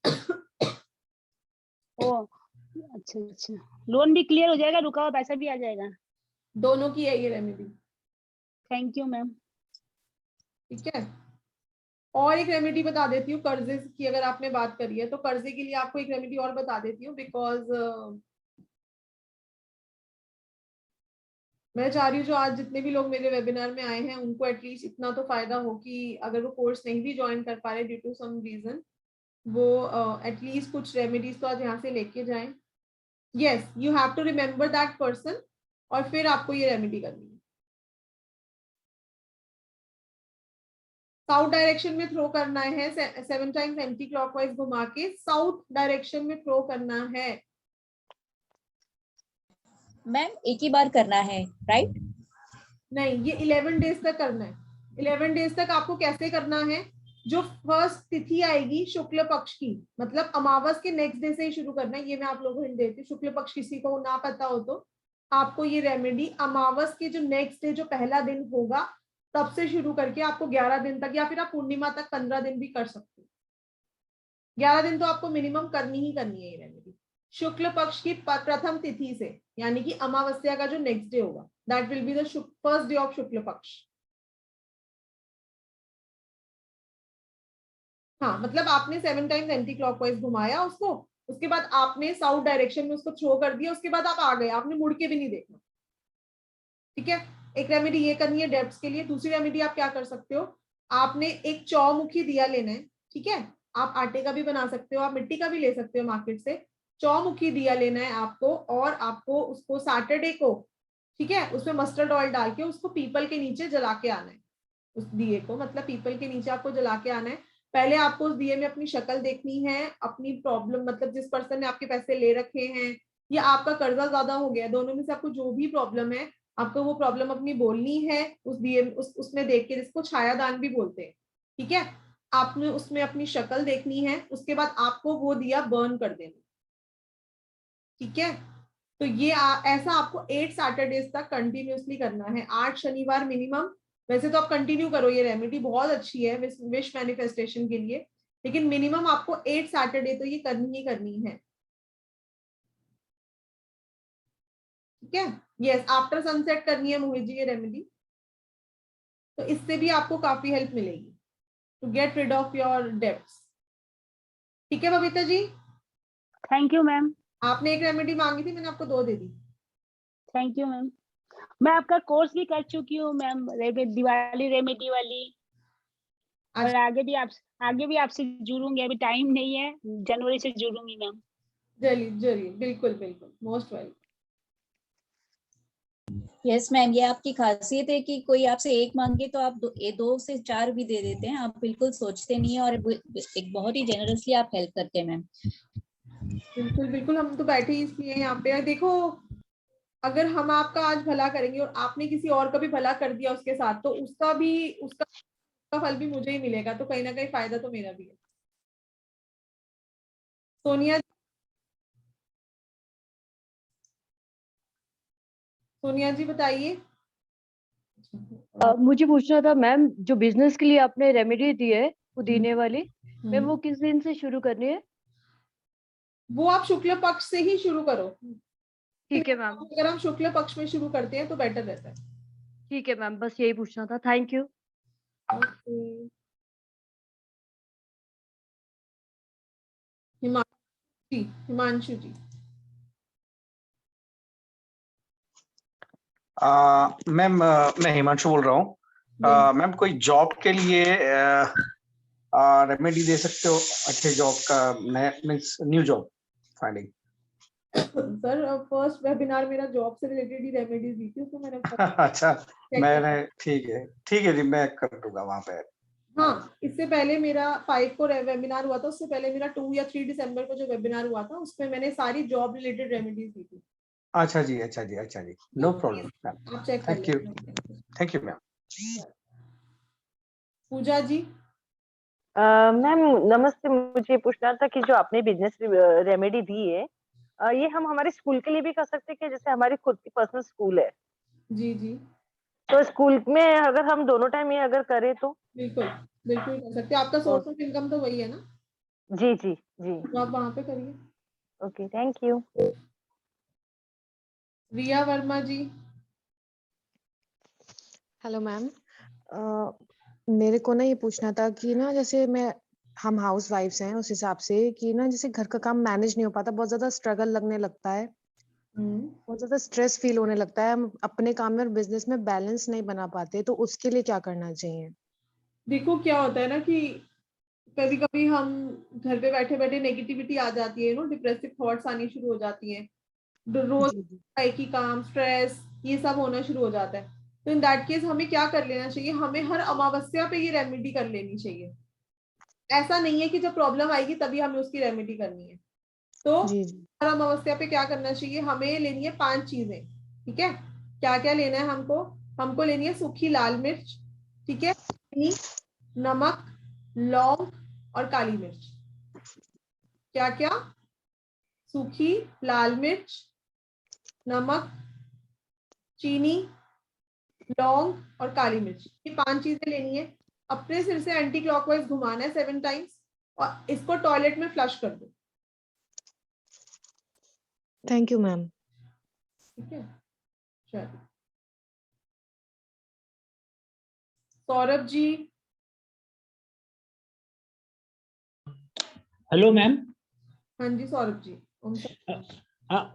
ओ अच्छा अच्छा, लोन भी क्लियर हो जाएगा, रुका हुआ पैसा भी आ जाएगा। दोनों की है ये रेमेडी, थैंक यू मैम। ठीक है। और एक रेमेडी बता देती हूँ कर्जे की, अगर आपने बात करी है तो कर्जे के लिए आपको एक रेमेडी और बता देती हूँ, बिकॉज मैं चाह रही हूँ जो आज जितने भी लोग मेरे वेबिनार में आए हैं उनको एटलीस्ट इतना तो फायदा हो कि अगर वो कोर्स नहीं भी ज्वाइन कर पा रहे ड्यू टू सम रीजन, वो एटलीस्ट कुछ रेमेडीज तो आज यहाँ से लेके जाएं। Yes, you have to remember that person, और फिर आपको ये रेमेडी करनी है। साउथ डायरेक्शन में थ्रो करना है, 7 टाइम्स एंटी क्लॉकवाइज घुमा के साउथ डायरेक्शन में थ्रो करना है। मैम एक ही बार करना है, राइट? नहीं, ये 11 डेज तक करना है। 11 डेज तक आपको कैसे करना है, जो फर्स्ट तिथि आएगी शुक्ल पक्ष की, मतलब अमावस के नेक्स्ट डे से ही शुरू करना है। ये मैं आप लोगों को हिंट देती हूँ, शुक्ल पक्ष किसी को ना पता हो तो आपको ये रेमेडी अमावस के जो नेक्स्ट डे, जो पहला दिन होगा, तब से शुरू करके आपको 11 दिन तक, या फिर आप पूर्णिमा तक 15 दिन भी कर सकते हो। 11 दिन तो आपको मिनिमम करनी ही करनी है ये रेमेडी, शुक्ल पक्ष की प्रथम तिथि से, यानी कि अमावस्या का जो नेक्स्ट डे होगा, that will be the first day of Shukla Paksha. हाँ, मतलब आपने 7 टाइम्स एंटी क्लॉकवाइज घुमाया उसको, उसके बाद आपने साउथ डायरेक्शन में उसको थ्रो कर दिया, उसके बाद आप आ गए, आपने मुड़ के भी नहीं देखना, ठीक है। एक रेमेडी ये करनी है डेब्ट्स के लिए। दूसरी रेमेडी आप क्या कर सकते हो, आपने एक चौमुखी दिया लेना है, ठीक है, आप आटे का भी बना सकते हो, आप मिट्टी का भी ले सकते हो मार्केट से। चौमुखी दिया लेना है आपको, और आपको उसको सैटरडे को, ठीक है, उसमें मस्टर्ड ऑयल डाल के उसको पीपल के नीचे जला के आना है। उस दिए को, मतलब पीपल के नीचे आपको जला के आना है। पहले आपको उस दिए में अपनी शक्ल देखनी है, अपनी प्रॉब्लम, मतलब जिस पर्सन ने आपके पैसे ले रखे हैं या आपका कर्जा ज्यादा हो गया, दोनों में से आपको जो भी प्रॉब्लम है, आपको वो प्रॉब्लम अपनी बोलनी है उस डीएम उसमें देख के, जिसको छायादान भी बोलते हैं, ठीक है। आपने उसमें अपनी शक्ल देखनी है, उसके बाद आपको वो दिया बर्न कर देना, ठीक है। तो ये ऐसा आपको 8 सैटरडेज तक कंटिन्यूअसली करना है, 8 शनिवार मिनिमम। वैसे तो आप कंटिन्यू करो, ये रेमेडी बहुत अच्छी है विश मैनिफेस्टेशन के लिए, लेकिन मिनिमम आपको 8 सैटरडे तो ये करनी ही करनी है, ठीक है। यस, आफ्टर सनसेट करनी है मोहित जी ये रेमेडी, तो इससे भी आपको काफी हेल्प मिलेगी to get rid of your debts, ठीक है Babita ji. Thank you ma'am. आपने एक रेमेडी मांगी थी, मैंने आपको 2 दे दी। Thank you ma'am. मैं आपका कोर्स भी कर चुकी हूँ मैम, दिवाली रेमेडी वाली, और आगे भी आपसे जुड़ूंगी। अभी टाइम नहीं है, जनवरी से जुड़ूंगी मैम। जरिए जरिए, बिल्कुल बिल्कुल, मोस्ट वेलकम। यस मैम, ये आपकी खासियत है कि कोई आपसे एक मांगे तो आप 2 से 4 भी दे देते हैं, आप बिल्कुल सोचते नहीं है, और एक बहुत ही जेनरसली आप हेल्प करते हैं मैम। बिल्कुल बिल्कुल, हम तो बैठे ही इसलिए यहाँ पे। देखो, अगर हम आपका आज भला करेंगे और आपने किसी और का भी भला कर दिया उसके साथ, तो उसका फल भी मुझे ही मिलेगा, तो कहीं ना कहीं फायदा तो मेरा भी है। सोनिया सोनिया जी बताइए। मुझे पूछना था मैम, जो बिजनेस के लिए आपने रेमेडी दी है पुदीने वाली, मैम वो हम्म, किस दिन से शुरू करनी है? वो आप शुक्ल पक्ष से ही शुरू करो। ठीक है मैम। अगर हम शुक्ल पक्ष में शुरू करते हैं तो बेटर रहता है। ठीक है मैम, बस यही पूछना था। Thank you. Okay, Himanshu ji. Ma'am, मैं हिमांशु बोल रहा हूँ। मैम, कोई जॉब के लिए रेमेडी दे सकते हो? अच्छे जॉब का, नया means new job finding. Sir first webinar मेरा जॉब से रिलेटेड ही रेमेडीज दी थी, उसमें मैंने अच्छा, मैंने ठीक है जी, मैं कर दूंगा वहां पे। हाँ, इससे पहले मेरा 5 को वेबिनार हुआ था, उससे पहले मेरा 2 या 3 दिसंबर को जो वेबिनार हुआ था, उसमें मैंने सारी जॉब रिलेटेड रेमेडीज दी थी। अच्छा जी, नो प्रॉब्लम मैम। आप चेक कर थैंक यू, लें। Thank you ma'am. Pooja ji. Ma'am नमस्ते, मुझे पूछना था कि जो आपने बिजनेस रेमेडी दी है, ये हम हमारे स्कूल के लिए भी कर सकते हैं क्या? जैसे हमारी खुद की पर्सनल स्कूल है, जी जी, तो स्कूल में अगर हम दोनों टाइम ये अगर करें तो? बिल्कुल बिल्कुल कर सकते हो, आपका सोर्स ऑफ इनकम तो वही है ना, जी जी जी। तो आप वहां पे करिए। Okay, thank you. Riya Verma ji. Hello ma'am, मेरे को ना ये पूछना था कि ना जैसे हम हाउस वाइफ्स हैं, उस हिसाब से कि ना जैसे घर का काम मैनेज नहीं हो पाता, बहुत ज्यादा स्ट्रगल लगने लगता है, बहुत ज्यादा स्ट्रेस फील होने लगता है, हम अपने काम में और बिजनेस में बैलेंस नहीं बना पाते, तो उसके लिए क्या करना चाहिए? देखो क्या होता है ना कि कभी कभी हम घर पे बैठे बैठे नेगेटिविटी आ जाती है, डिप्रेसिव थॉट्स आनी शुरू हो जाती हैं, रोज जी जी। एक ही काम, स्ट्रेस, ये सब होना शुरू हो जाता है। तो इन दैट केस हमें क्या कर लेना चाहिए, हमें हर अमावस्या पे ये रेमेडी कर लेनी चाहिए। ऐसा नहीं है कि जब प्रॉब्लम आएगी तभी हमें उसकी रेमेडी करनी है। तो जी जी। हर अमावस्या पे क्या करना चाहिए, हमें लेनी है 5 चीजें, ठीक है। क्या क्या लेना है हमको? हमको लेनी है सूखी लाल मिर्च, ठीक है, चीनी, नमक, लौंग और काली मिर्च। क्या क्या? सूखी लाल मिर्च, नमक, चीनी, लौंग और काली मिर्च, ये 5 चीजें लेनी है। अपने सिर से एंटी क्लॉकवाइज घुमाना है 7 टाइम्स, और इसको टॉयलेट में फ्लश कर दो, थैंक यू मैम। ठीक है। चलिए, सौरभ जी। Hello ma'am. हाँ जी सौरभ जी।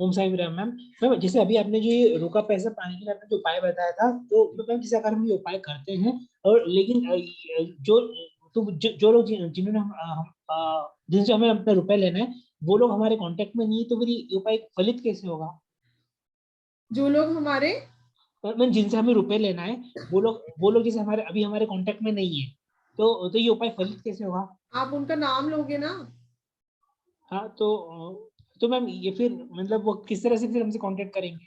ओम साई विराम मैम। मैम, जैसे अभी आपने जो ये रोका पैसा पाने के लिए आपने जो उपाय बताया था, तो मैम किसी अगर हम ये उपाय करते हैं, और लेकिन जो जो लोग जिन्होंने जिनसे हमें अपने रुपए लेना है, वो लोग हमारे कांटेक्ट में नहीं है, तो फिर ये उपाय फलित कैसे होगा? जो लोग हमारे मैम, जिनसे हमें रुपए लेना है, वो लोग जैसे हमारे अभी हमारे कांटेक्ट में नहीं है, तो ये उपाय फलित कैसे होगा? आप उनका नाम लोगे ना? हाँ, तो तो मैम ये फिर मतलब वो किस तरह से फिर हमसे कांटेक्ट करेंगे?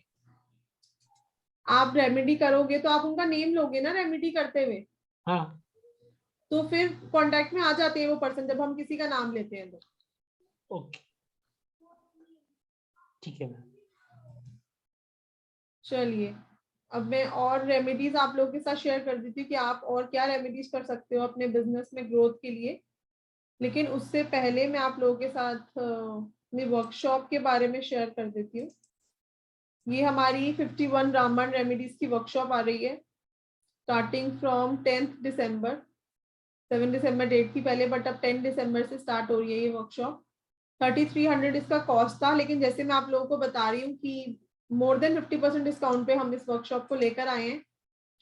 आप रेमेडी करोगे तो आप उनका नेम लोगे ना रेमेडी करते हुए, हाँ तो फिर कांटेक्ट में आ जाते हैं वो पर्सन जब हम किसी का नाम लेते हैं तो। ओके ठीक है मैम। चलिए, अब मैं और रेमेडीज आप लोगों के साथ शेयर कर देती हूँ कि आप और क्या रेमेडीज कर सकते हो अपने बिजनेस में ग्रोथ के लिए। लेकिन उससे पहले मैं आप लोगों के साथ अपनी वर्कशॉप के बारे में शेयर कर देती हूँ। ये हमारी 51 रामबाण रेमेडीज की वर्कशॉप आ रही है स्टार्टिंग फ्रॉम 10th दिसंबर। 7 दिसंबर डेट थी पहले, बट अब 10 दिसंबर से स्टार्ट हो रही है ये वर्कशॉप। 3300 इसका कॉस्ट था, लेकिन जैसे मैं आप लोगों को बता रही हूँ कि मोर देन 50% डिस्काउंट पे हम इस वर्कशॉप को लेकर आए हैं,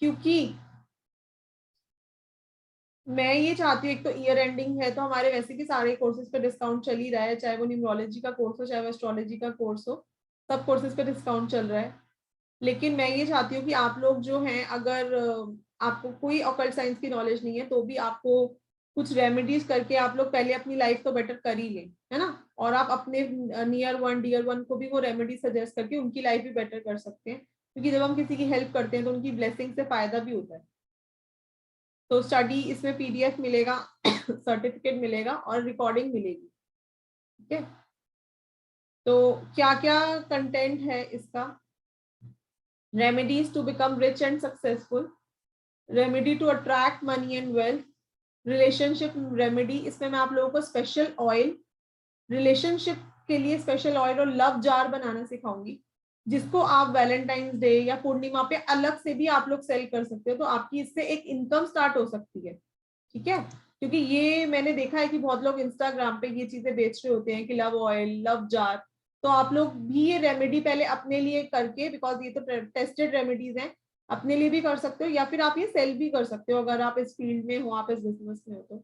क्योंकि मैं ये चाहती हूँ, एक तो ईयर एंडिंग है तो हमारे वैसे भी सारे कोर्सेज पे डिस्काउंट चल ही रहा है, चाहे वो न्यूमरोलॉजी का कोर्स हो चाहे वो एस्ट्रोलॉजी का कोर्स हो, सब कोर्सेज पे डिस्काउंट चल रहा है। लेकिन मैं ये चाहती हूँ कि आप लोग जो हैं, अगर आपको कोई ऑकल्ट साइंस की नॉलेज नहीं है तो भी आपको कुछ रेमेडीज करके आप लोग पहले अपनी लाइफ तो बेटर कर ही लें, है ना। और आप अपने नियर वन डियर वन को भी वो रेमेडी सजेस्ट करके उनकी लाइफ भी बेटर कर सकते हैं, क्योंकि जब हम किसी की हेल्प करते हैं तो उनकी ब्लेसिंग से फायदा भी होता है। तो स्टडी इसमें पीडीएफ मिलेगा, सर्टिफिकेट मिलेगा और रिकॉर्डिंग मिलेगी, ठीक है। तो क्या क्या कंटेंट है इसका? Remedies to become rich and successful, remedy to attract money and wealth, relationship remedy, इसमें मैं आप लोगों को स्पेशल ऑयल, रिलेशनशिप के लिए स्पेशल ऑयल और लव जार बनाना सिखाऊंगी, जिसको आप वैलेंटाइंस डे या पूर्णिमा पे अलग से भी आप लोग सेल कर सकते हो, तो आपकी इससे एक इनकम स्टार्ट हो सकती है, ठीक है। क्योंकि ये मैंने देखा है कि बहुत लोग इंस्टाग्राम पे ये चीजें बेच रहे होते हैं कि लव ऑयल, लव जार, तो आप लोग भी ये रेमेडी पहले अपने लिए करके, बिकॉज ये तो टेस्टेड रेमेडीज हैं, अपने लिए भी कर सकते हो या फिर आप ये सेल भी कर सकते हो अगर आप इस फील्ड में हो, आप इस बिजनेस में हो तो।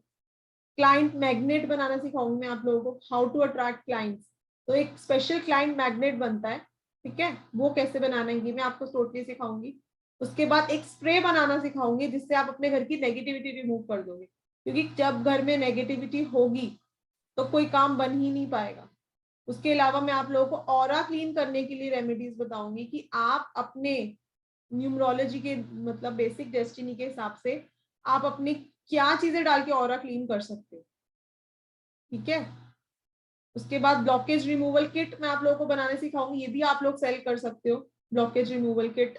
क्लाइंट मैग्नेट बनाना सिखाऊंगी मैं आप लोगों को, हाउ टू अट्रैक्ट क्लाइंट्स, तो एक स्पेशल क्लाइंट मैग्नेट बनता है, ठीक है, वो कैसे बनाना है मैं आपको टोटली सिखाऊंगी। उसके बाद एक स्प्रे बनाना सिखाऊंगी जिससे आप अपने घर की नेगेटिविटी रिमूव कर दोगे, क्योंकि जब घर में नेगेटिविटी होगी तो कोई काम बन ही नहीं पाएगा। उसके अलावा मैं आप लोगों को ऑरा क्लीन करने के लिए रेमेडीज बताऊंगी कि आप अपने न्यूमरोलॉजी के मतलब बेसिक डेस्टिनी के हिसाब से आप अपनी क्या चीजें डाल के ऑरा क्लीन कर सकते हो, ठीक है। उसके बाद ब्लॉकेज रिमूवल किट मैं आप लोगों को बनाने सिखाऊंगी, ये भी आप लोग सेल कर सकते हो, blockage removal kit.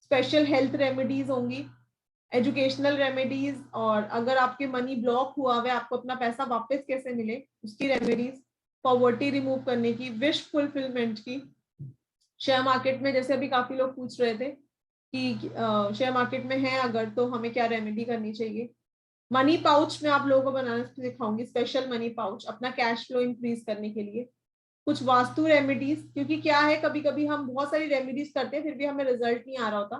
Special health remedies होंगी, एजुकेशनल रेमेडीज, और अगर आपके मनी ब्लॉक हुआ हुआ है, आपको अपना पैसा वापस कैसे मिले उसकी रेमेडीज, पॉवर्टी रिमूव करने की, विश फुलफिलमेंट की। शेयर मार्केट में जैसे अभी काफी लोग पूछ रहे थे कि शेयर मार्केट में है अगर तो हमें क्या रेमेडी करनी चाहिए। मनी पाउच में आप लोगों को बनाना सिखाऊंगी, स्पेशल मनी पाउच अपना कैश फ्लो इंक्रीज करने के लिए। कुछ वास्तु रेमेडीज, क्योंकि क्या है कभी कभी हम बहुत सारी रेमेडीज करते हैं फिर भी हमें रिजल्ट नहीं आ रहा होता,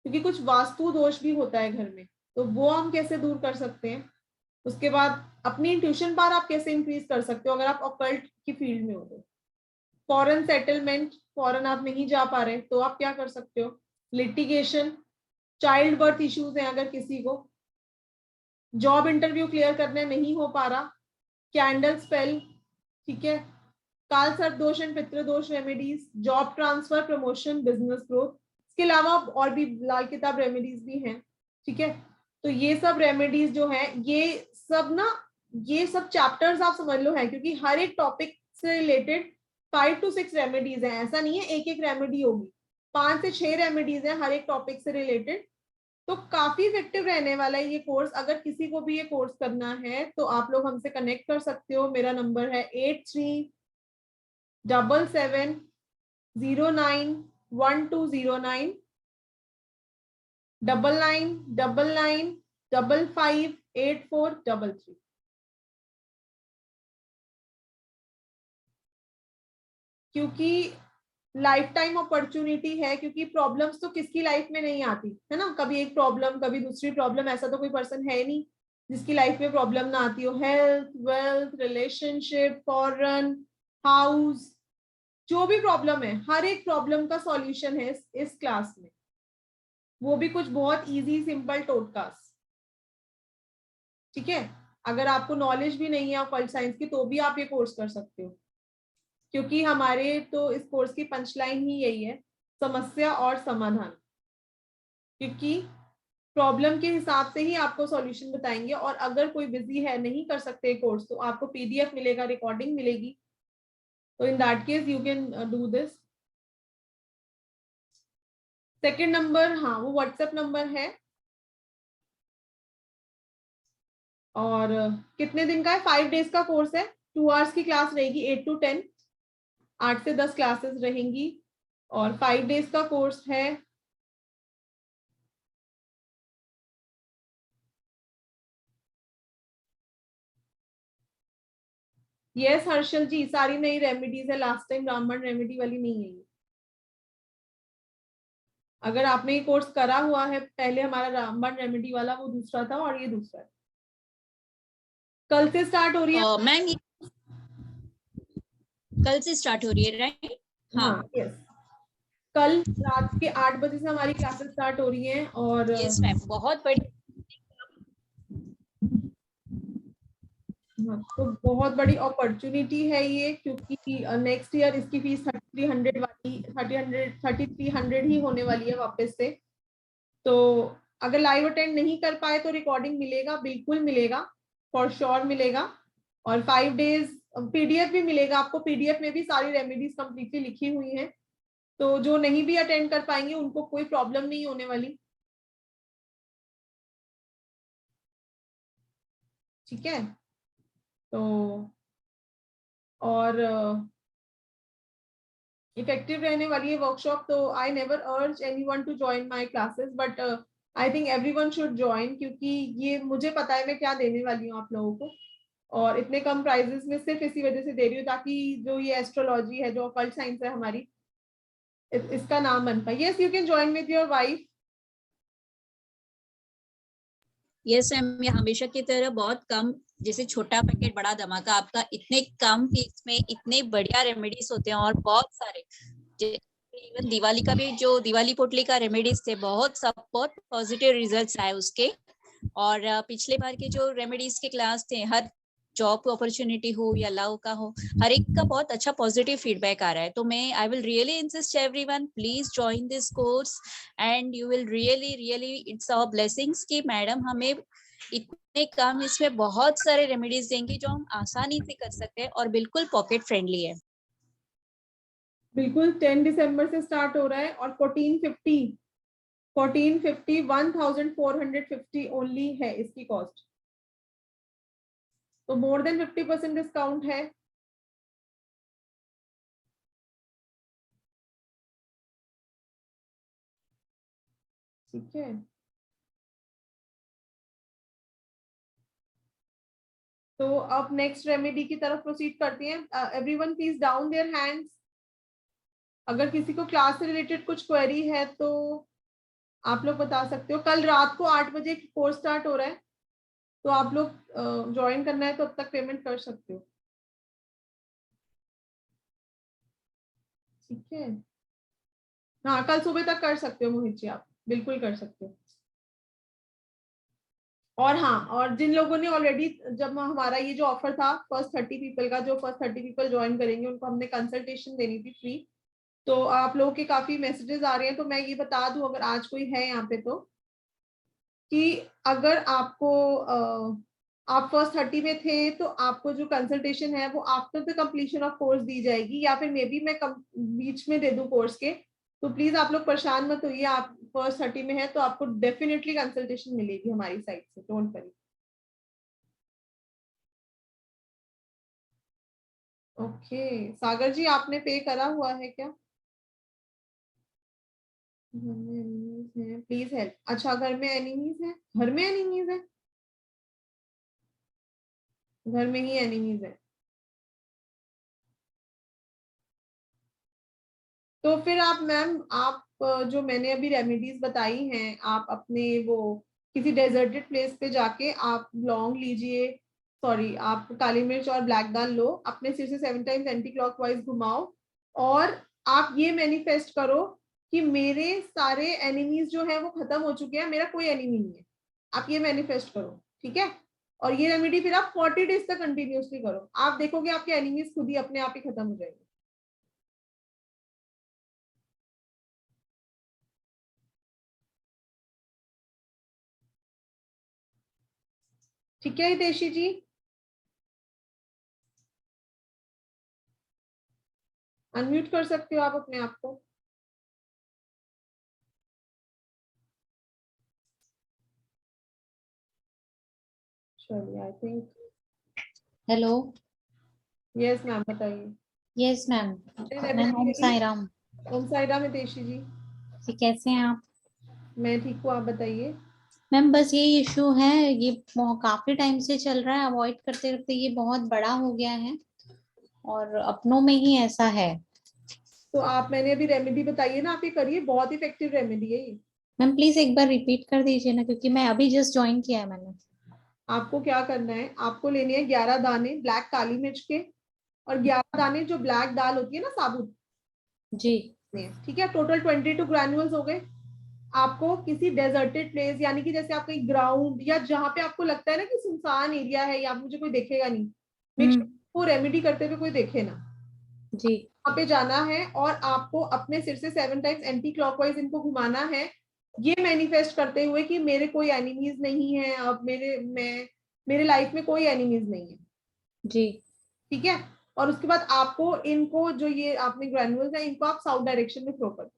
क्योंकि कुछ वास्तु दोष भी होता है घर में, तो वो हम कैसे दूर कर सकते हैं। उसके बाद अपनी इंट्यूशन पावर आप कैसे इंक्रीज कर सकते हो अगर आप ऑकल्ट की फील्ड में हो तो। फॉरेन सेटलमेंट, फॉरेन आप नहीं जा पा रहे तो आप क्या कर सकते हो। लिटिगेशन, चाइल्ड बर्थ इश्यूज हैं अगर किसी को, जॉब इंटरव्यू क्लियर करने नहीं हो पा रहा, कैंडल स्पेल, ठीक है, काल सर्प दोष एंड पितृ दोष remedies, job transfer, promotion, business growth. इसके अलावा और भी लाल किताब रेमेडीज भी हैं, ठीक है। तो ये सब रेमेडीज जो है ये सब चैप्टर्स आप समझ लो है, क्योंकि हर एक टॉपिक से रिलेटेड 5 to 6 रेमेडीज हैं, ऐसा नहीं है एक एक रेमेडी होगी, 5 से 6 रेमेडीज हैं हर एक टॉपिक से रिलेटेड। तो काफी इफेक्टिव रहने वाला है ये कोर्स। अगर किसी को भी ये कोर्स करना है तो आप लोग हमसे कनेक्ट कर सकते हो, मेरा नंबर है 8377091209 9999558433। क्योंकि लाइफ टाइम अपॉर्चुनिटी है, क्योंकि प्रॉब्लम्स तो किसकी लाइफ में नहीं आती है ना, कभी एक प्रॉब्लम कभी दूसरी प्रॉब्लम, ऐसा तो कोई पर्सन है नहीं जिसकी लाइफ में प्रॉब्लम ना आती हो। Health, wealth, relationship, foreign, house, जो भी प्रॉब्लम है हर एक प्रॉब्लम का सॉल्यूशन है इस क्लास में, वो भी कुछ बहुत इजी सिंपल टोटकास, ठीक है। अगर आपको नॉलेज भी नहीं है ऑकल्ट साइंस की तो भी आप ये कोर्स कर सकते हो। क्योंकि हमारे तो इस कोर्स की पंचलाइन ही यही है, समस्या और समाधान। क्योंकि प्रॉब्लम के हिसाब से ही आपको सॉल्यूशन बताएंगे, और अगर कोई बिजी है, नहीं कर सकते कोर्स, तो आपको पीडीएफ मिलेगा, रिकॉर्डिंग मिलेगी, तो in that case you can do this. Second number, हाँ, वो व्हाट्सएप नंबर है। और कितने दिन का है? 5 डेज का कोर्स है, 2 आवर्स की क्लास रहेगी, 8 to 10, 8 से 10 क्लासेस रहेंगी, और 5 डेज का कोर्स है। यस हर्षल जी, सारी नई रेमेडीज है, लास्ट टाइम ब्राह्मण रेमेडी वाली नहीं है ये। अगर आपने ये कोर्स करा हुआ है पहले, हमारा ब्राह्मण रेमेडी वाला, वो दूसरा था और ये दूसरा है। कल से स्टार्ट हो रही है मैम, कल से स्टार्ट हो रही है, राइट? हाँ, यस, कल रात के 8 बजे से हमारी क्लासेस स्टार्ट हो रही हैं। और यस मैम, बहुत बड़ी, तो बहुत बड़ी अपॉर्चुनिटी है ये, क्योंकि नेक्स्ट ईयर इसकी फीस 3300 वाली 3300 ही होने वाली है वापस से। तो अगर लाइव अटेंड नहीं कर पाए तो रिकॉर्डिंग मिलेगा, बिल्कुल मिलेगा, फॉर श्योर मिलेगा। और 5 डेज पीडीएफ भी मिलेगा आपको, पीडीएफ में भी सारी रेमेडीज कंप्लीटली लिखी हुई हैं, तो जो नहीं भी अटेंड कर पाएंगे उनको कोई प्रॉब्लम नहीं होने वाली, ठीक है। तो और इफेक्टिव रहने वाली है वर्कशॉप। तो I never urge anyone to join my classes, but I think everyone should join, क्योंकि ये मुझे पता है मैं क्या देने वाली हूँ आप लोगों को, और इतने कम प्राइजेस में सिर्फ इसी वजह से दे रही हूँ, ताकि जो ये एस्ट्रोलॉजी है, जो ऑकल्ट साइंस है हमारी, इसका नाम बन पाए। Yes, you can join with your wife. Yes ma'am, ये हमेशा की तरह बहुत कम, जैसे छोटा पैकेट बड़ा धमाका, आपका इतने कम फीस में इतने बढ़िया रेमेडीज होते हैं, और बहुत सारे, इवन दिवाली का भी, जो दिवाली पोटली का रेमेडीज थे, बहुत पॉजिटिव रिजल्ट्स आए उसके। और पिछले बार के जो रेमेडीज के क्लास थे, हर जॉब अपॉर्चुनिटी हो या लव का हो, हर एक का बहुत अच्छा पॉजिटिव फीडबैक आ रहा है। तो मैं I will really insist everyone, please join this course, and you will really it's our blessings कि मैडम हमें इतने कम इसमें बहुत सारे रेमेडीज देंगे जो हम आसानी से कर सकते हैं, और बिल्कुल पॉकेट फ्रेंडली है। बिल्कुल 10 दिसंबर से स्टार्ट हो रहा है, और 1450 1450 ओनली है इसकी कॉस्ट, तो मोर देन 50% डिस्काउंट है। ठीक है, तो अब नेक्स्ट रेमेडी की तरफ प्रोसीड करते हैं। Everyone please down their hands. अगर किसी को क्लास से रिलेटेड कुछ क्वेरी है तो आप लोग बता सकते हो। कल रात को 8 बजे कोर्स स्टार्ट हो रहा है, तो आप लोग ज्वाइन करना है तो अब तक पेमेंट कर सकते हो, ठीक है। हाँ, कल सुबह तक कर सकते हो मोहित जी, आप बिल्कुल कर सकते हो। और हाँ, और जिन लोगों ने ऑलरेडी, जब हमारा ये जो ऑफर था फर्स्ट 30 पीपल का, जो फर्स्ट 30 पीपल ज्वाइन करेंगे उनको हमने कंसल्टेशन देनी थी फ्री, तो आप लोगों के काफी मैसेजेस आ रहे हैं, तो मैं ये बता दूं, अगर आज कोई है यहाँ पे, तो कि अगर आपको आप फर्स्ट 30 में थे तो आपको जो कंसल्टेशन है वो after the completion of course दी जाएगी, या फिर मे बी मैं बीच में दे दूं कोर्स के, तो प्लीज आप लोग परेशान मत होइए। आप फर्स्ट 30 में है तो आपको डेफिनेटली कंसल्टेशन मिलेगी हमारी साइड से, डोंट वरी। ओके, सागर जी आपने पे करा हुआ है क्या? घर में एनिमीज है, प्लीज हेल्प। अच्छा, घर में एनिमीज है, घर में एनिमीज है, घर में ही एनिमीज है, तो फिर आप मैम, आप जो मैंने अभी रेमेडीज बताई हैं, आप अपने वो किसी डेजर्टेड प्लेस पे जाके आप लौंग लीजिए, सॉरी, आप काली मिर्च और ब्लैक दाल लो, अपने सिर से 7 टाइम्स एंटी क्लॉकवाइज घुमाओ, और आप ये मैनिफेस्ट करो कि मेरे सारे एनिमीज जो है वो खत्म हो चुके हैं, मेरा कोई एनिमी नहीं है। आप ये मैनिफेस्ट करो, ठीक है। और ये रेमेडी फिर आप 40 डेज तक कंटिन्यूसली करो, आप देखोगे आपके एनिमीज खुद ही अपने आप ही खत्म हो जाएंगे। ठीक है हितेशी जी, अनम्यूट कर सकते हो आप अपने आप को। चलिए, I think hello. Yes ma'am, बताइए। Yes ma'am. Ma'am Om Sai Ram. Om Sai Ram Hiteshi ji. जी, कैसे हैं आप? मैं ठीक हूँ, आप बताइए। मैम बस ये इशू है, ये काफी टाइम से चल रहा है, अवॉइड करते करते ये बहुत बड़ा हो गया है और अपनों में ही ऐसा है। तो आप, मैंने अभी रेमेडी बताई है ना, आप ये करिए, बहुत इफेक्टिव रेमेडी है ये। मैम प्लीज एक बार रिपीट कर दीजिए ना, क्योंकि मैं अभी जस्ट ज्वाइन किया है मैंने। आपको क्या करना है, आपको लेने हैं 11 दाने ब्लैक काली मिर्च के, और 11 दाने जो ब्लैक दाल होती है ना साबुत जी। ठीक है। टोटल 22 ग्रैन्युअल्स हो गए। आपको किसी डेजर्टेड प्लेस, यानी कि जैसे आप कहीं ग्राउंड या जहां पे आपको लगता है ना कि सुनसान एरिया है या मुझे कोई देखेगा नहीं, मेक श्योर वो रेमेडी करते हुए कोई देखे ना। जी। वहां पे जाना है और आपको अपने सिर से 7 टाइम्स एंटी क्लॉकवाइज इनको घुमाना है, ये मैनिफेस्ट करते हुए कि मेरे कोई एनिमीज नहीं है, अब मेरे लाइफ में कोई एनिमीज नहीं है। जी। ठीक है। और उसके बाद आपको इनको, जो ये आपने ग्रैन्युल्स है, इनको आप साउथ डायरेक्शन में थ्रो कर दो।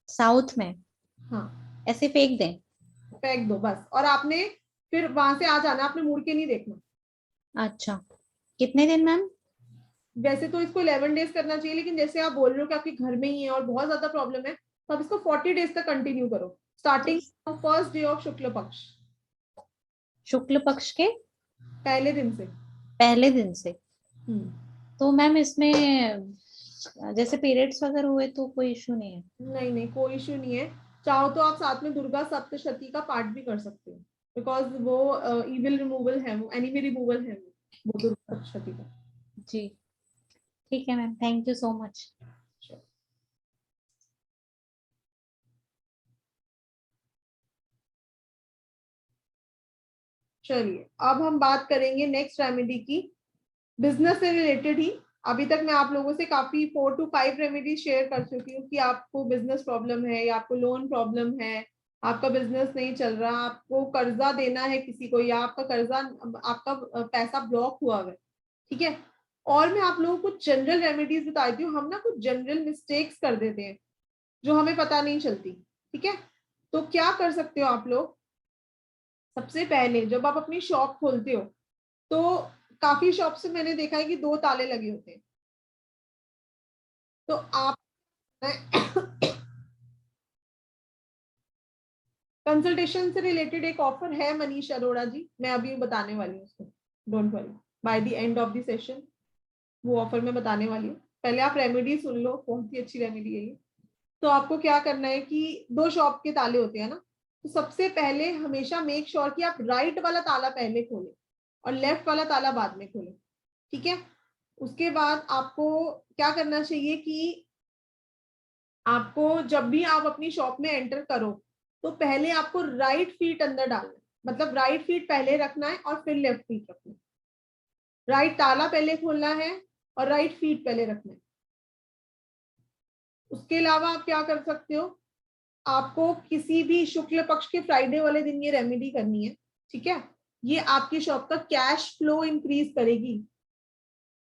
साउथ में? हाँ, ऐसे फेंक दें? फेंक दो बस। और आपने फिर वहां से आ जाना, आपने मुड़ के नहीं देखना। अच्छा, कितने दिन मैम? वैसे तो इसको 11 डेज करना चाहिए, लेकिन जैसे आप बोल रहे हो कि आपके घर में ही है और बहुत ज्यादा प्रॉब्लम है, तो आप इसको 40 डेज तक कंटिन्यू करो, starting first day of Shukla पक्ष। शुक्ल पक्ष के पहले दिन से। पहले दिन से। तो मैम इसमें जैसे पीरियड्स वगैरह हुए तो कोई इशू नहीं है? नहीं नहीं, कोई इशू नहीं है। चाहो तो आप साथ में दुर्गा सप्तशती का पाठ भी कर सकते हो, बिकॉज वो इविल रिमूवल है, वो एनिमी रिमूवल है, वो दुर्गा सप्तशती का। जी ठीक है ma'am, thank you so much. चलिए, अब हम बात करेंगे नेक्स्ट रेमेडी की, बिजनेस से रिलेटेड ही। अभी तक मैं आप लोगों से काफी 4 to 5 रेमेडी शेयर कर चुकी हूँ कि आपको बिजनेस प्रॉब्लम है या आपको लोन प्रॉब्लम है, आपका बिजनेस नहीं चल रहा, आपको कर्जा देना है किसी को, या आपका कर्जा, आपका पैसा ब्लॉक हुआ है, ठीक है। और मैं आप लोगों को जनरल रेमेडीज बताती हूँ। हम ना कुछ जनरल मिस्टेक्स कर देते हैं जो हमें पता नहीं चलती, ठीक है। तो क्या कर सकते हो आप लोग, सबसे पहले जब आप अपनी शॉप खोलते हो तो काफी शॉप से मैंने देखा है कि 2 ताले लगे होते हैं। तो आप कंसल्टेशन से रिलेटेड एक ऑफर है मनीष अरोड़ा जी, मैं अभी बताने वाली हूँ उसको, don't worry, by the end of the session वो ऑफर मैं बताने वाली हूँ। पहले आप रेमेडी सुन लो, बहुत ही अच्छी रेमेडी है ये। तो आपको क्या करना है कि 2 शॉप के ताले होते हैं ना, तो सबसे पहले हमेशा मेक श्योर कि आप राइट वाला ताला पहले खोलें और लेफ्ट वाला ताला बाद में खोलें, ठीक है। उसके बाद आपको क्या करना चाहिए कि आपको जब भी आप अपनी शॉप में एंटर करो तो पहले आपको राइट फीट अंदर डालना है, मतलब राइट फीट पहले रखना है और फिर लेफ्ट फीट रखना है। राइट ताला पहले खोलना है और राइट फीट पहले रखना है। उसके अलावा आप क्या कर सकते हो, आपको किसी भी शुक्ल पक्ष के फ्राइडे वाले दिन ये रेमेडी करनी है, ठीक है। ये आपकी शॉप का कैश फ्लो इंक्रीज करेगी।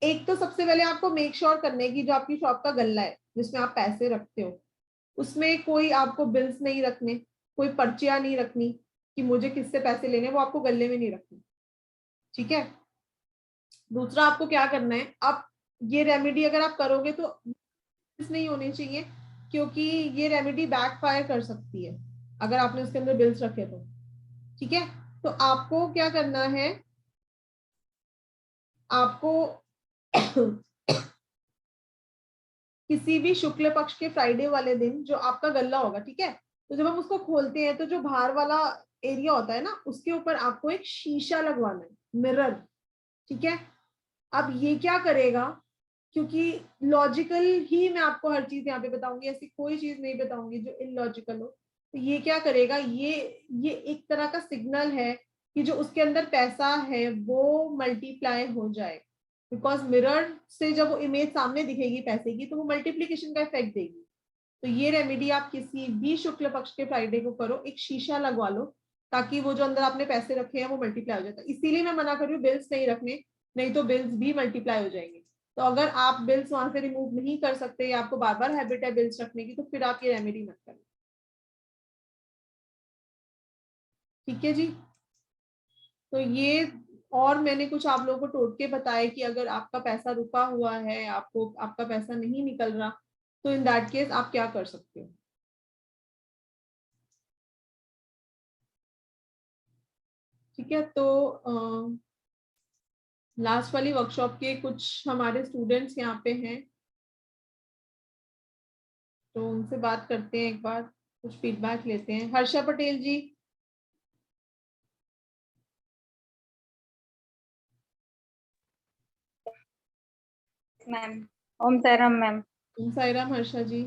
एक तो सबसे पहले आपको मेक श्योर करने की, जो आपकी शॉप का गल्ला है जिसमें आप पैसे रखते हो, उसमें कोई आपको बिल्स नहीं रखने, कोई पर्चियां नहीं रखनी कि मुझे किससे पैसे लेने, वो आपको गल्ले में नहीं रखनी, ठीक है। दूसरा आपको क्या करना है, अब ये रेमेडी अगर आप करोगे तो नहीं होनी चाहिए, क्योंकि ये रेमेडी बैकफायर कर सकती है अगर आपने उसके अंदर बिल्स रखे तो, ठीक है। तो आपको क्या करना है, आपको किसी भी शुक्ल पक्ष के फ्राइडे वाले दिन जो आपका गल्ला होगा, ठीक है, तो जब हम उसको खोलते हैं तो जो बाहर वाला एरिया होता है ना, उसके ऊपर आपको एक शीशा लगवाना है, मिरर, ठीक है। अब ये क्या करेगा, क्योंकि लॉजिकल ही मैं आपको हर चीज यहाँ पे बताऊंगी, ऐसी कोई चीज नहीं बताऊंगी जो इलॉजिकल हो। तो ये क्या करेगा, ये एक तरह का सिग्नल है कि जो उसके अंदर पैसा है वो मल्टीप्लाई हो जाए, बिकॉज मिरर से जब वो इमेज सामने दिखेगी पैसे की तो वो मल्टीप्लीकेशन का इफेक्ट देगी। तो ये रेमेडी आप किसी भी शुक्ल पक्ष के फ्राइडे को करो, एक शीशा लगवा लो, ताकि वो जो अंदर आपने पैसे रखे हैं वो मल्टीप्लाई हो जाता है। इसीलिए मैं मना कर रही हूँ बिल्स नहीं रखने, नहीं तो बिल्स भी मल्टीप्लाई हो जाएंगे। तो अगर आप बिल्स वहां से रिमूव नहीं कर सकते या आपको बार बार हैबिट है बिल्स रखने की, तो फिर आप ये रेमेडी मत करें। ठीक है जी। तो ये, और मैंने कुछ आप लोगों को टोटके बताए कि अगर आपका पैसा रुका हुआ है, आपको आपका पैसा नहीं निकल रहा, तो इन दैट केस आप क्या कर सकते हो। ठीक है। तो लास्ट वाली वर्कशॉप के कुछ हमारे स्टूडेंट्स यहाँ पे हैं, तो उनसे बात करते हैं, एक बार कुछ फीडबैक लेते हैं। हर्षा पटेल जी। Ma'am, Om Sairam ma'am. ओम साईराम हर्षा जी।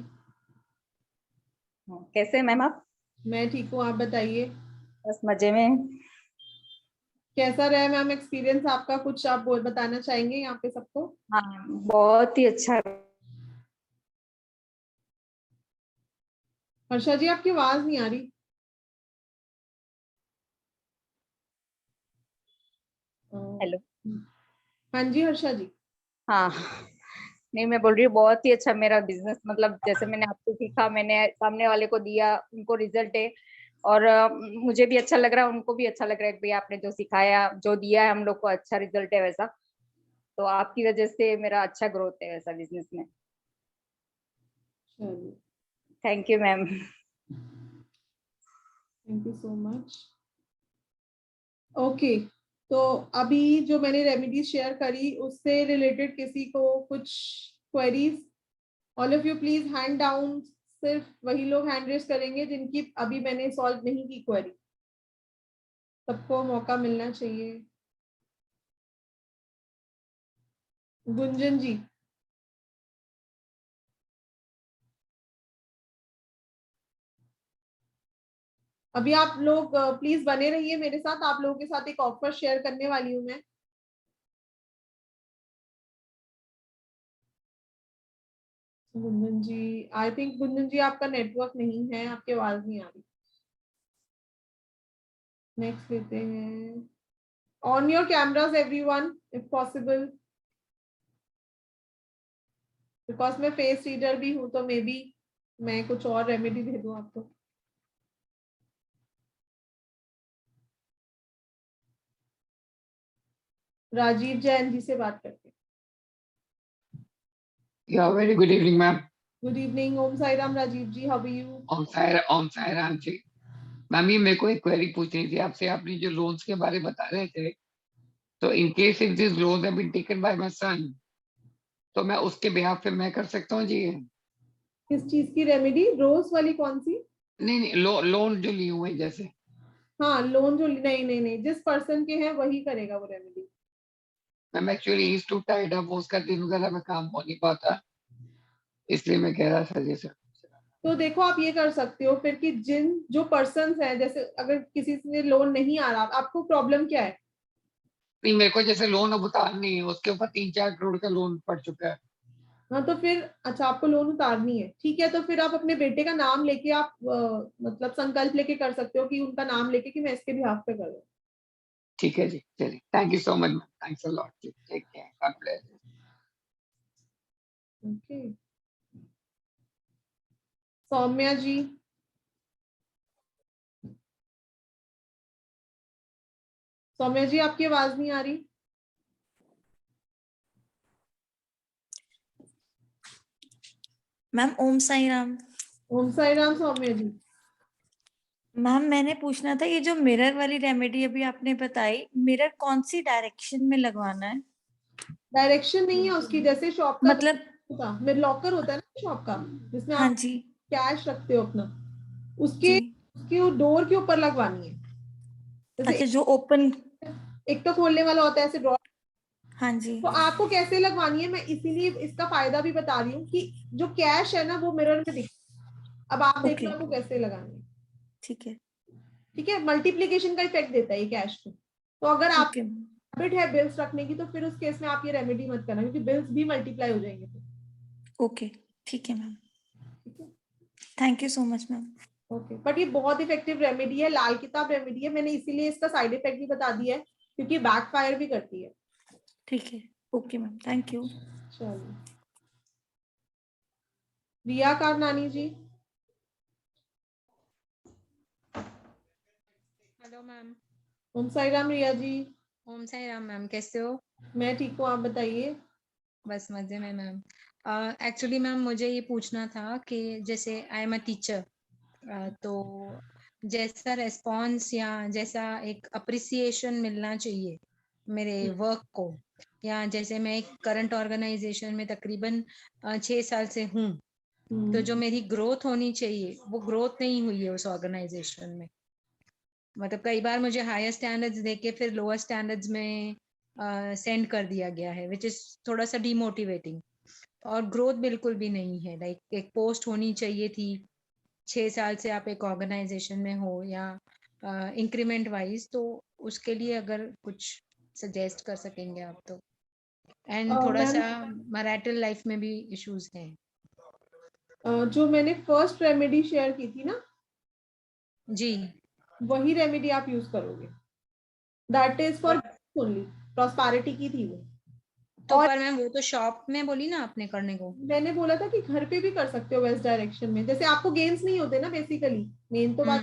कैसे मैम आप? मैं ठीक हूँ, आप बताइए। बस मजे में। कैसा रहा मैम एक्सपीरियंस आपका, कुछ आप बताना चाहेंगे यहाँ पे सबको? हाँ, बहुत ही अच्छा। हर्षा जी आपकी आवाज नहीं आ रही। हेलो। हाँ जी हर्षा जी। हाँ, नहीं मैं बोल रही हूँ बहुत ही अच्छा मेरा बिजनेस, मतलब जैसे मैंने आपसे सीखा, मैंने सामने वाले को दिया, उनको रिजल्ट है, और मुझे भी अच्छा लग रहा है, उनको भी अच्छा लग रहा है कि भैया आपने जो सिखाया, जो दिया है हम लोग को, अच्छा रिजल्ट है वैसा। तो आपकी वजह से मेरा अच्छा ग्रोथ है वैसा बिजनेस में। Thank you ma'am. Thank you so much. Okay, तो अभी जो मैंने रेमेडी शेयर करी उससे रिलेटेड किसी को कुछ queries? All of you please hand down. सिर्फ वही लोग हैंड रेज करेंगे जिनकी अभी मैंने सॉल्व नहीं की क्वेरी। सबको मौका मिलना चाहिए। गुंजन जी। अभी आप लोग प्लीज बने रहिए मेरे साथ, आप लोगों के साथ एक ऑफर शेयर करने वाली हूँ मैं। गुंजन जी, आई थिंक गुंजन जी आपका नेटवर्क नहीं है, आपकी आवाज नहीं आ रही। नेक्स्ट लेते हैं। On your cameras everyone if possible, because मैं फेस रीडर भी हूँ तो मे बी मैं कुछ और रेमेडी दे दूँ आपको। राजीव जैन जी से बात करते हैं। Yeah, very good evening, ma'am. Good evening. Om Sairam Rajiv ji, how are you? Om Sairam ji. Ma'am ये मेरे को एक क्वेरी पूछनी थी आपसे। आपने जो लोन्स के बारे में बता रहे थे, तो in case if this loan have been taken by my son, तो मैं उसके बिहाफ पे मैं कर सकता हूँ जी? किस चीज की रेमेडी? रोज वाली कौन सी? नहीं, लोन जो लिए हुए हैं जैसे। हाँ लोन जो, नहीं नहीं नहीं, जिस पर्सन के हैं वही करेगा वो remedy. Ma'am actually he is too tied up, उसका दिन वगैरह में काम हो नहीं पाता, इसलिए मैं कह रहा था जी सर। तो देखो आप ये कर सकते हो फिर कि जिन जो पर्सन्स हैं, जैसे अगर किसी से लोन नहीं आ रहा, आपको प्रॉब्लम क्या है? नहीं, मेरे को जैसे लोन अब उतारनी है, उसके ऊपर 3-4 करोड़ का लोन पड़ चुका है। हाँ तो फिर अच्छा आपको लोन उतारनी है, ठीक है। तो फिर आप अपने बेटे का नाम लेके आप मतलब संकल्प लेके कर सकते हो कि उनका नाम लेके कि मैं इसके बिहाफ पे कर दूं। ठीक है जी, चलिए, thank you so much, thanks a lot जी, take care, God bless. Okay, Saumya ji. Saumya ji आपकी आवाज नहीं आ रही। मैम ओम साई राम। ओम साई राम सौम्या जी। मैम मैंने पूछना था, ये जो मिरर वाली रेमेडी अभी आपने बताई, मिरर कौन सी डायरेक्शन में लगवाना है? डायरेक्शन नहीं है उसकी, जैसे शॉप का मतलब लॉकर होता है ना शॉप का, जिसमें हाँ आप जी कैश रखते हो अपना, उसके डोर के ऊपर लगवानी है। अच्छा, जो ओपन, एक तो खोलने वाला होता है ऐसे ड्रॉर। हाँ जी। तो आपको कैसे लगवानी है, मैं इसीलिए इसका फायदा भी बता रही हूँ कि जो कैश है ना वो मिरर में दिखता। अब आप देख लो आपको कैसे लगानी है। ठीक है, ठीक है, मल्टीप्लीकेशन का इफेक्ट देता है ये कैश को। तो अगर आप हैबिट है बिल्स रखने की, तो फिर उस केस में आप ये रेमेडी मत करना, क्योंकि बिल्स भी मल्टीप्लाई हो जाएंगे। ओके ठीक है ma'am, thank you so much ma'am. Okay, but ये बहुत इफेक्टिव रेमेडी है, लाल किताब रेमेडी है। मैंने इसीलिए इसका साइड इफेक्ट भी बता दिया है क्योंकि बैकफायर भी करती है। ठीक है, ओके मैम, थैंक यू। चलिए, Riya Karnani ji. Hello ma'am. Om Sai Ram Riya ji. Om Sai Ram ma'am, कैसे हो? मैं ठीक हूँ, आप बताइए। बस मजे में मैम। एक्चुअली मैम मुझे ये पूछना था कि जैसे आई एम अ टीचर, तो जैसा रेस्पॉन्स या जैसा एक अप्रिसिएशन मिलना चाहिए मेरे वर्क को, या जैसे मैं एक करंट ऑर्गेनाइजेशन में तकरीबन 6 साल से हूँ, तो जो मेरी ग्रोथ होनी चाहिए वो ग्रोथ नहीं हुई है उस ऑर्गेनाइजेशन में। मतलब कई बार मुझे हायर स्टैंडर्ड्स देके फिर लोअर स्टैंडर्ड्स में सेंड कर दिया गया है, विच इज थोड़ा सा डिमोटिवेटिंग, और ग्रोथ बिल्कुल भी नहीं है। लाइक एक पोस्ट होनी चाहिए थी, 6 साल से आप एक ऑर्गेनाइजेशन में हो या इंक्रीमेंट वाइज, तो उसके लिए अगर कुछ सजेस्ट कर सकेंगे आप तो। एंड थोड़ा मैम, सा मैरिटल लाइफ में भी इश्यूज हैं। जो मैंने फर्स्ट रेमेडी शेयर की थी ना जी, वही रेमेडी आप यूज करोगे। That is for only, prosperity की थी वो। तो और पर मैम वो तो शॉप में बोली ना आपने करने को। मैंने बोला था कि घर पे भी कर सकते हो वेस्ट डायरेक्शन में, जैसे आपको गेन्स नहीं होते ना, बेसिकली मेन तो बात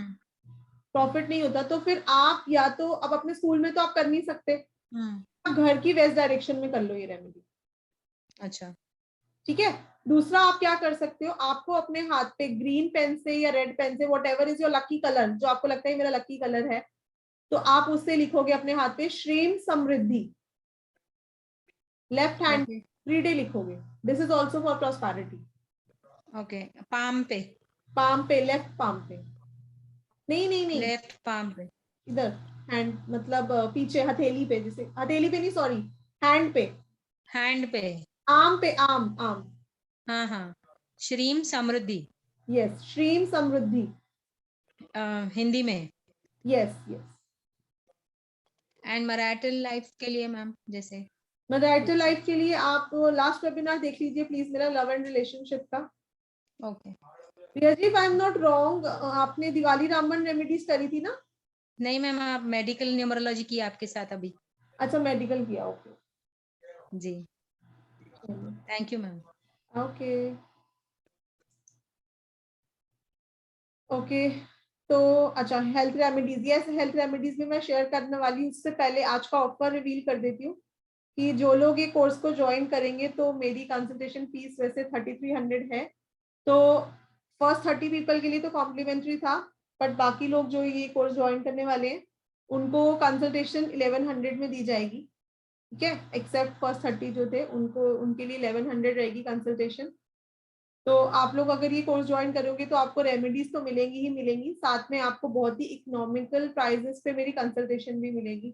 प्रॉफिट नहीं होता, तो फिर आप या तो अब अपने स्कूल में तो आप कर नहीं सकते, आप घर की वेस्ट डायरेक्शन में कर लो ये रेमेडी। अच्छा, ठीक है। दूसरा आप क्या कर सकते हो, आपको अपने हाथ पे ग्रीन पेन से या रेड पेन से, what ever is your lucky colour, जो आपको लगता है मेरा लकी कलर है, तो आप उससे लिखोगे अपने हाथ पे श्रीम समृद्धि, लेफ्ट हैंड 3 डे लिखोगे। This is also for prosperity. Okay, palm पे लेफ्ट पाम पे, नहीं लेफ्ट पाम पे, इधर हैंड, मतलब पीछे हथेली पे, जैसे हथेली पे नहीं, सॉरी, हैंड पे, आम पे, आम आम। हाँ, श्रीम समृद्धि। यस, श्रीम समृद्धि हिंदी में। यस। एंड मैरिटल लाइफ के लिए मैम, जैसे मैरिटल लाइफ के लिए आप लास्ट वेबिनार देख लीजिए प्लीज, मेरा लव एंड रिलेशनशिप का। Okay Priya ji, I am not wrong, आपने दिवाली रामबन रेमेडीज करी थी ना? नहीं मैम, आप मेडिकल न्यूमरोलॉजी की आपके साथ अभी। अच्छा, मेडिकल किया, ओके जी, थैंक यू मैम। ओके, तो अच्छा, health remedies, yes health remedies में मैं शेयर करने वाली हूँ। उससे पहले आज का ऑफर रिवील कर देती हूँ कि जो लोग ये कोर्स को ज्वाइन करेंगे, तो मेरी कंसल्टेशन फीस वैसे 3300 है, तो फर्स्ट 30 पीपल के लिए तो कॉम्प्लीमेंट्री था, बट बाकी लोग जो ये कोर्स ज्वाइन करने वाले हैं उनको कंसल्टेशन 1100 में दी जाएगी। ठीक है, एक्सेप्ट फर्स्ट 30 जो थे उनको, उनके लिए 1100 रहेगी कंसल्टेशन। तो आप लोग अगर ये कोर्स ज्वाइन करोगे तो आपको रेमेडीज तो मिलेंगी ही मिलेंगी, साथ में आपको बहुत ही इकोनॉमिकल प्राइसेस पे मेरी कंसल्टेशन भी मिलेगी।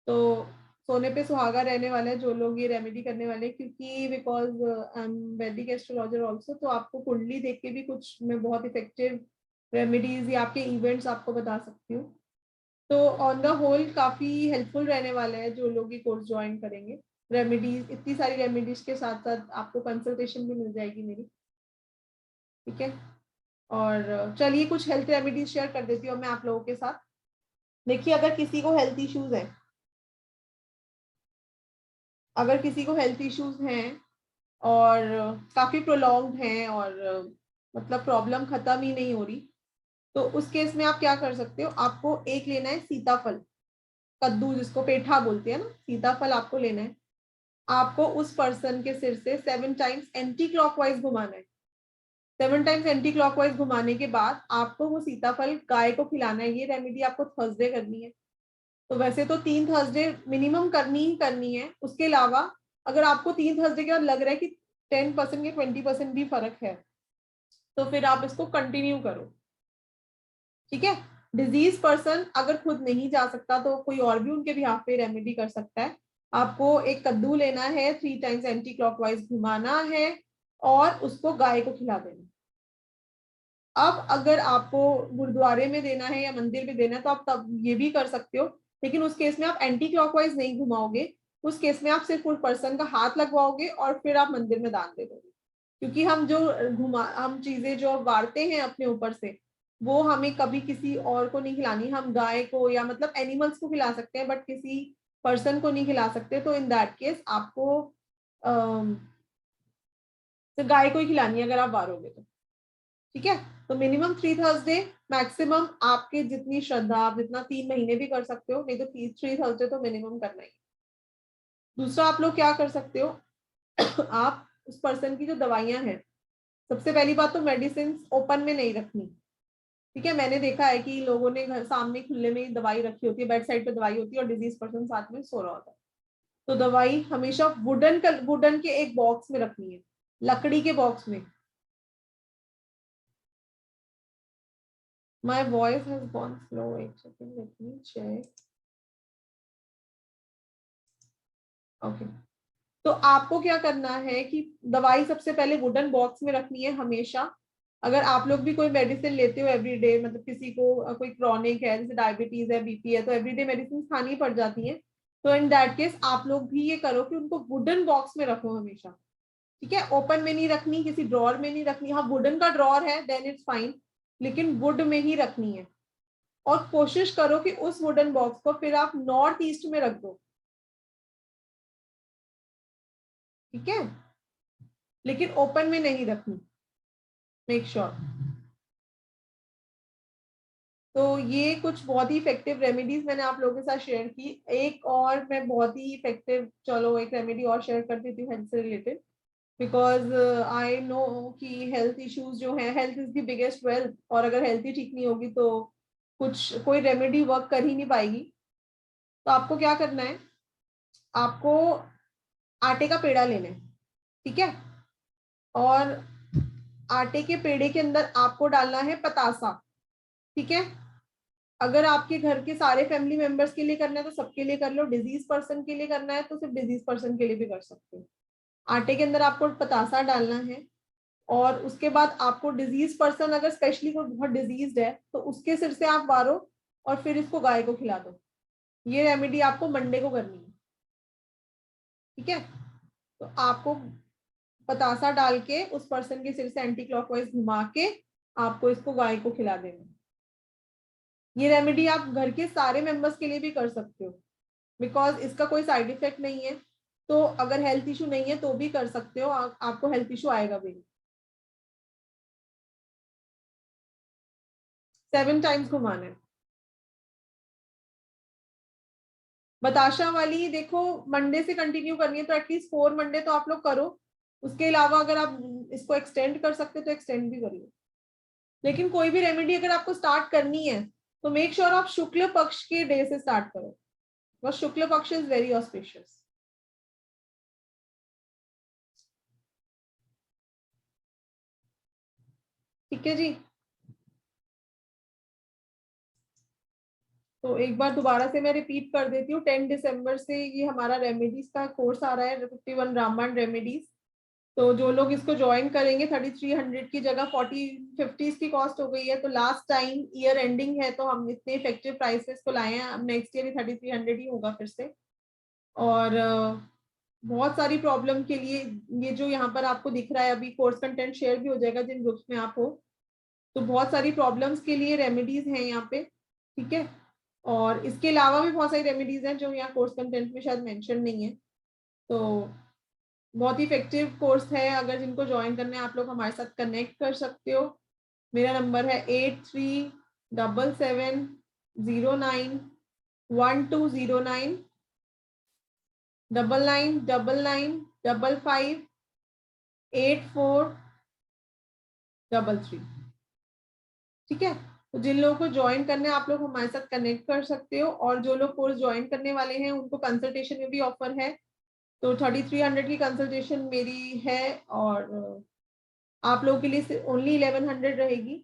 तो सोने पे सुहागा रहने वाला है जो लोग ये रेमेडी करने वाले, क्योंकि बिकॉज आई एम वैदिक एस्ट्रोलॉजर ऑल्सो, तो आपको कुंडली देख के भी कुछ मैं बहुत इफेक्टिव रेमेडीज या आपके इवेंट्स आपको बता सकती हूँ। तो ऑन द होल काफी हेल्पफुल रहने वाला है जो लोग ये कोर्स ज्वाइन करेंगे। रेमेडीज, इतनी सारी रेमेडीज के साथ साथ आपको कंसल्टेशन भी मिल जाएगी मेरी। ठीक है, और चलिए कुछ हेल्थ रेमेडीज शेयर कर देती हूँ मैं आप लोगों के साथ। देखिए, अगर किसी को हेल्थ इश्यूज है, और काफी प्रोलॉन्ग्ड हैं और मतलब प्रॉब्लम खत्म ही नहीं हो रही, तो उस केस में आप क्या कर सकते हो, आपको एक लेना है सीताफल, कद्दू जिसको पेठा बोलते हैं ना, सीताफल आपको लेना है। आपको उस पर्सन के सिर से 7 टाइम्स एंटी क्लॉकवाइज घुमाना है। 7 टाइम्स एंटी क्लॉकवाइज घुमाने के बाद आपको वो सीताफल गाय को खिलाना है। ये रेमेडी आपको थर्सडे करनी है, तो वैसे तो 3 थर्सडे मिनिमम करनी ही करनी है। उसके अलावा अगर आपको 3 थर्सडे के बाद लग रहा है कि 10% या 20% भी फर्क है, तो फिर आप इसको कंटिन्यू करो। ठीक है, डिजीज पर्सन अगर खुद नहीं जा सकता तो कोई और भी उनके बिहाफ पे रेमेडी कर सकता है। आपको एक कद्दू लेना है, 3 टाइम्स एंटी क्लॉकवाइज घुमाना है और उसको गाय को खिला देना। अब अगर आपको गुरुद्वारे में देना है या मंदिर में देना है तो आप तब ये भी कर सकते हो, लेकिन उस केस में आप एंटी क्लॉकवाइज नहीं घुमाओगे। उस केस में आप सिर्फ उस पर्सन का हाथ लगवाओगे और फिर आप मंदिर में दान दे दोगे, क्योंकि हम चीजें जो वारते हैं अपने ऊपर से, वो हमें कभी किसी और को नहीं खिलानी, हम गाय को या मतलब एनिमल्स को खिला सकते हैं बट किसी पर्सन को नहीं खिला सकते। तो इन दैट केस आपको तो गाय को ही खिलानी है अगर आप वारोगे तो, ठीक है। तो मिनिमम 3 थर्सडे, मैक्सिमम आपके जितनी श्रद्धा, आप जितना 3 महीने भी कर सकते हो, नहीं तो 3 थर्सडे तो मिनिमम करना ही। दूसरा आप लोग क्या कर सकते हो आप उस पर्सन की जो दवाइयां हैं, सबसे पहली बात तो मेडिसिन ओपन में नहीं रखनी, ठीक है। मैंने देखा है कि लोगों ने घर सामने खुले में ही दवाई रखी होती है, बेड साइड पे दवाई होती है और डिजीज पर्सन साथ में सो रहा होता है। तो दवाई हमेशा वुडन के एक बॉक्स में रखनी है, लकड़ी के बॉक्स में। My voice has gone slow. Wait a second, let me check. Okay. तो आपको क्या करना है कि दवाई सबसे पहले वुडन बॉक्स में रखनी है हमेशा। अगर आप लोग भी कोई मेडिसिन लेते हो एवरीडे, मतलब किसी को कोई क्रॉनिक है जैसे डायबिटीज है, बीपी है, तो एवरीडे मेडिसिन खानी पड़ जाती है, तो इन दैट केस आप लोग भी ये करो कि उनको वुडन बॉक्स में रखो हमेशा, ठीक है। ओपन में नहीं रखनी, किसी ड्रॉर में नहीं रखनी। हाँ, वुडन का ड्रॉर है देन इट्स फाइन, लेकिन वुड में ही रखनी है। और कोशिश करो कि उस वुडन बॉक्स को फिर आप नॉर्थ ईस्ट में रख दो, ठीक है, लेकिन ओपन में नहीं रखनी, मेक श्योर। तो ये कुछ बहुत ही इफेक्टिव रेमेडीज मैंने आप लोगों के साथ शेयर की। एक और मैं बहुत ही इफेक्टिव, चलो एक रेमेडी और शेयर कर देती हूँ हेल्थ से रिलेटेड, बिकॉज आई नो कि हेल्थ इश्यूज जो है, health is the biggest wealth, और अगर हेल्थ ही ठीक नहीं होगी तो कोई रेमेडी वर्क कर ही नहीं पाएगी। तो आपको क्या करना है, आपको आटे का पेड़ा लेना है, ठीक है, और आटे के पेड़े के अंदर आपको डालना है पतासा, ठीक है। अगर आपके घर के सारे फैमिली मेंबर्स के लिए करना है तो सबके लिए कर लो, डिजीज पर्सन के लिए करना है तो सिर्फ डिजीज पर्सन के लिए भी कर सकते हो। आटे के अंदर आपको पतासा डालना है, और उसके बाद आपको डिजीज पर्सन, अगर स्पेशली कोई बहुत डिजीज है तो उसके सिर से आप वारो और फिर इसको गाय को खिला दो। ये रेमेडी आपको मंडे को करनी है, ठीक है। तो आपको पतासा डाल के उस पर्सन के सिर से एंटी क्लॉकवाइज घुमा के आपको इसको गाय को खिला देना। ये रेमेडी आप घर के सारे मेंबर्स के लिए भी कर सकते हो, बिकॉज इसका कोई साइड इफेक्ट नहीं है। तो अगर हेल्थ इशू नहीं है तो भी कर सकते हो, आपको हेल्थ इशू आएगा भी नहीं। 7 टाइम्स घुमाना है। बताशा वाली देखो मंडे से कंटिन्यू करनी है तो एटलीस्ट 4 मंडे तो आप लोग करो। उसके अलावा अगर आप इसको एक्सटेंड कर सकते तो एक्सटेंड भी करिए। लेकिन कोई भी रेमेडी अगर आपको स्टार्ट करनी है तो मेक श्योर आप शुक्ल पक्ष के डे से स्टार्ट करो, बस शुक्ल पक्ष इज वेरी ऑस्पिशियस। ठीक है जी। तो एक बार दोबारा से मैं रिपीट कर देती हूँ, 10 दिसंबर से ये हमारा रेमेडीज का कोर्स आ रहा है, 51 रामबाण रेमेडीज। तो जो लोग इसको ज्वाइन करेंगे 3300 की जगह 4050 की कॉस्ट हो गई है। तो लास्ट टाइम ईयर एंडिंग है तो हम इतने इफेक्टिव प्राइसेस को लाए हैं, अब नेक्स्ट ईयर भी 3300 ही होगा फिर से। और बहुत सारी प्रॉब्लम के लिए ये जो यहाँ पर आपको दिख रहा है, अभी कोर्स कंटेंट शेयर भी हो जाएगा जिन ग्रुप्स में आप हो। तो बहुत सारी प्रॉब्लम्स के लिए रेमेडीज हैं यहाँ पे, ठीक है। और इसके अलावा भी बहुत सारी रेमेडीज हैं जो यहाँ कोर्स कंटेंट में शायद मेंशन नहीं है। तो बहुत ही इफेक्टिव कोर्स है, अगर जिनको ज्वाइन करना है आप लोग हमारे साथ कनेक्ट कर सकते हो। मेरा नंबर है 8377091209 9999558433। ठीक है। तो जिन लोगों को ज्वाइन करना है आप लोग हमारे साथ कनेक्ट कर सकते हो, और जो लोग कोर्स ज्वाइन करने वाले हैं उनको कंसल्टेशन में भी ऑफर है। तो 3300 की कंसल्टेशन मेरी है और आप लोगों के लिए ओनली 1100 रहेगी।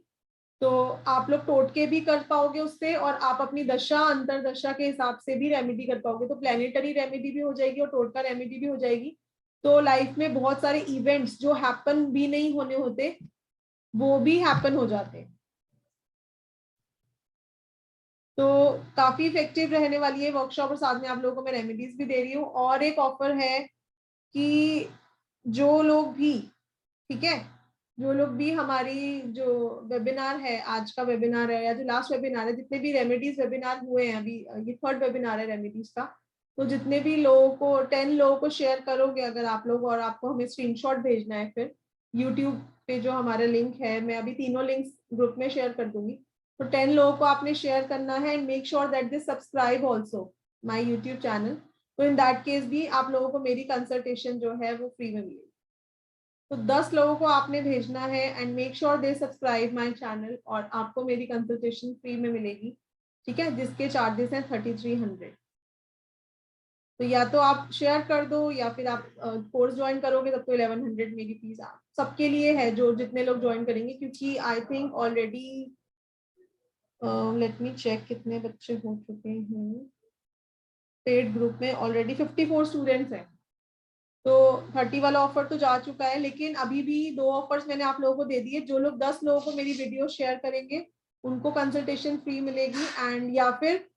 तो आप लोग टोटके भी कर पाओगे उससे, और आप अपनी दशा अंतरदशा के हिसाब से भी रेमेडी कर पाओगे। तो प्लेनेटरी रेमेडी भी हो जाएगी और टोटका रेमेडी भी हो जाएगी। तो लाइफ में बहुत सारे इवेंट्स जो हैपन भी नहीं होने होते वो भी हैपन हो जाते हैं। तो काफी इफेक्टिव रहने वाली है वर्कशॉप, और साथ में आप लोगों को मैं रेमेडीज भी दे रही हूँ। और एक ऑफर है कि जो लोग भी, ठीक है, जो लोग भी हमारी जो वेबिनार है, आज का वेबिनार है या जो लास्ट वेबिनार है, जितने भी रेमेडीज वेबिनार हुए हैं, अभी ये 3rd वेबिनार है रेमेडीज का, तो जितने भी लोगों को 10 लोगों को शेयर करोगे अगर आप लोग, और आपको हमें स्क्रीनशॉट भेजना है, फिर यूट्यूब पे जो हमारा लिंक है, मैं अभी तीनों लिंक्स ग्रुप में शेयर कर दूंगी, तो 10 लोगों को आपने शेयर करना है and make sure that they subscribe also my YouTube channel. तो इन दैट केस भी आप लोगों को मेरी कंसल्टेशन जो है वो फ्री में मिलेगी। तो 10 लोगों को आपने भेजना है and make sure they subscribe my channel, और आपको मेरी कंसल्टेशन फ्री में मिलेगी, ठीक है, जिसके चार्जेस हैं 3300। तो या तो आप शेयर कर दो या फिर आप कोर्स ज्वाइन करोगे तब तो 1100 मेरी फीस सबके लिए है, जो जितने लोग ज्वाइन करेंगे, क्योंकि I think already let me check कितने बच्चे हो चुके हैं पेड ग्रुप में। ऑलरेडी 54 स्टूडेंट्स हैं, तो 30 वाला ऑफर तो जा चुका है, लेकिन अभी भी 2 ऑफर्स मैंने आप लोगों को दे दिए। जो लोग 10 लोगों को मेरी वीडियो शेयर करेंगे उनको कंसल्टेशन फ्री मिलेगी, एंड या फिर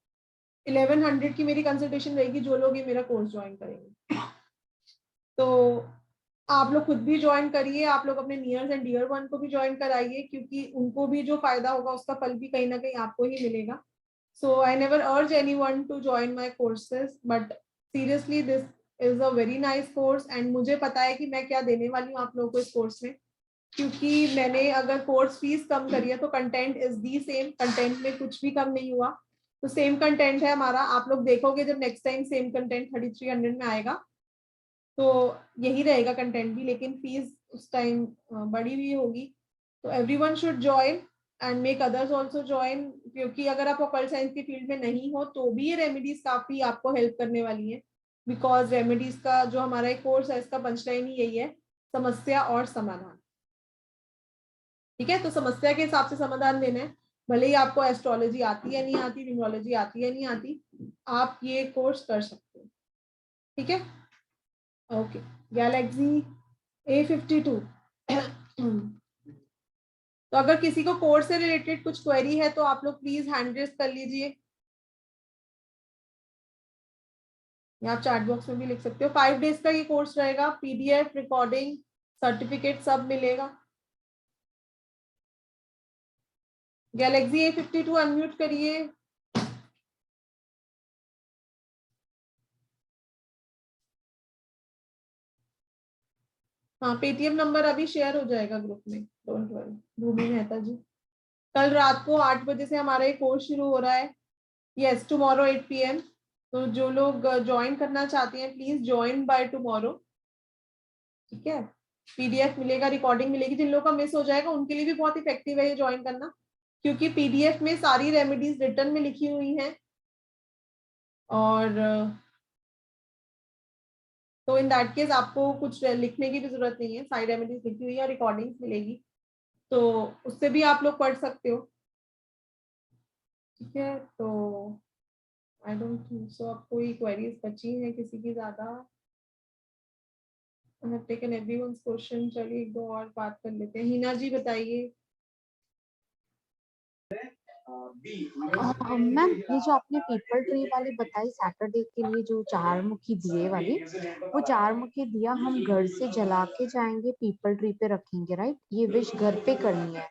1100 की मेरी कंसल्टेशन रहेगी जो लोग ये मेरा कोर्स ज्वाइन करेंगे। तो आप लोग खुद भी ज्वाइन करिए, आप लोग अपने नियर्स एंड डियर वन को भी ज्वाइन कराइए, क्योंकि उनको भी जो फायदा होगा उसका फल भी कहीं ना कहीं आपको ही मिलेगा। So I never urge anyone to join my courses, but seriously this is a very nice course, and मुझे पता है कि मैं क्या देने वाली हूँ आप लोगों को इस कोर्स में, क्योंकि मैंने अगर कोर्स फीस कम करी है तो content is the same, content में कुछ भी कम नहीं हुआ, तो सेम कंटेंट है हमारा। आप लोग देखोगे जब नेक्स्ट टाइम सेम कंटेंट 3300 में आएगा तो यही रहेगा कंटेंट भी, लेकिन फीस उस टाइम बढ़ी हुई होगी। तो everyone should join and make others also join, क्योंकि अगर आप ऑकल्ट साइंस की फील्ड में नहीं हो तो भी ये रेमेडीज काफी आपको हेल्प करने वाली है, बिकॉज रेमेडीज का जो हमारा एक कोर्स है इसका पंचलाइन ही यही है, समस्या और समाधान। ठीक है, तो समस्या के हिसाब से समाधान देना है, भले ही आपको एस्ट्रोलॉजी आती है नहीं आती, न्यूमरोलॉजी आती है नहीं आती, आप ये कोर्स कर सकते हो। ठीक है, ओके। गैलेक्सी A52 तो अगर किसी को कोर्स से रिलेटेड कुछ क्वेरी है तो आप लोग प्लीज हैंड रेज कर लीजिए, या आप चैट बॉक्स में भी लिख सकते हो। 5 डेज का ये कोर्स रहेगा, PDF रिकॉर्डिंग सर्टिफिकेट सब मिलेगा। गैलेक्सी A52 अनम्यूट करिए। हाँ, पेटीएम नंबर अभी शेयर हो जाएगा ग्रुप में, डोंट वरी। भूमि मेहता जी, कल रात को 8 बजे से हमारा ये कोर्स शुरू हो रहा है। Yes, tomorrow 8 PM। तो जो लोग ज्वाइन करना चाहते हैं प्लीज ज्वाइन बाय टुमारो। ठीक है, PDF मिलेगा, रिकॉर्डिंग मिलेगी। जिन लोगों का मिस हो जाएगा उनके लिए भी बहुत इफेक्टिव है ये ज्वाइन करना, क्योंकि PDF में सारी रेमेडीज रिटर्न में लिखी हुई हैं, और तो इन दैट केस आपको कुछ लिखने की भी जरूरत नहीं है, सारी रेमेडीज लिखी हुई है, रिकॉर्डिंग्स मिलेगी, तो उससे भी आप लोग पढ़ सकते हो। ठीक है, तो आई डोंट थिंक सो अब कोई क्वेरीज बची हैं किसी की ज्यादा। I have taken everyone's question. चलिए एक दो और बात कर लेते हैं। हिना जी बताइए। मैम, ये जो आपने पीपल ट्री वाली बताई सैटरडे के लिए, जो 4 मुखी दिए वाली, वो 4 मुखी दिया हम घर से जला के जाएंगे, पीपल ट्री पे रखेंगे, राइट? ये विश घर पे करनी है?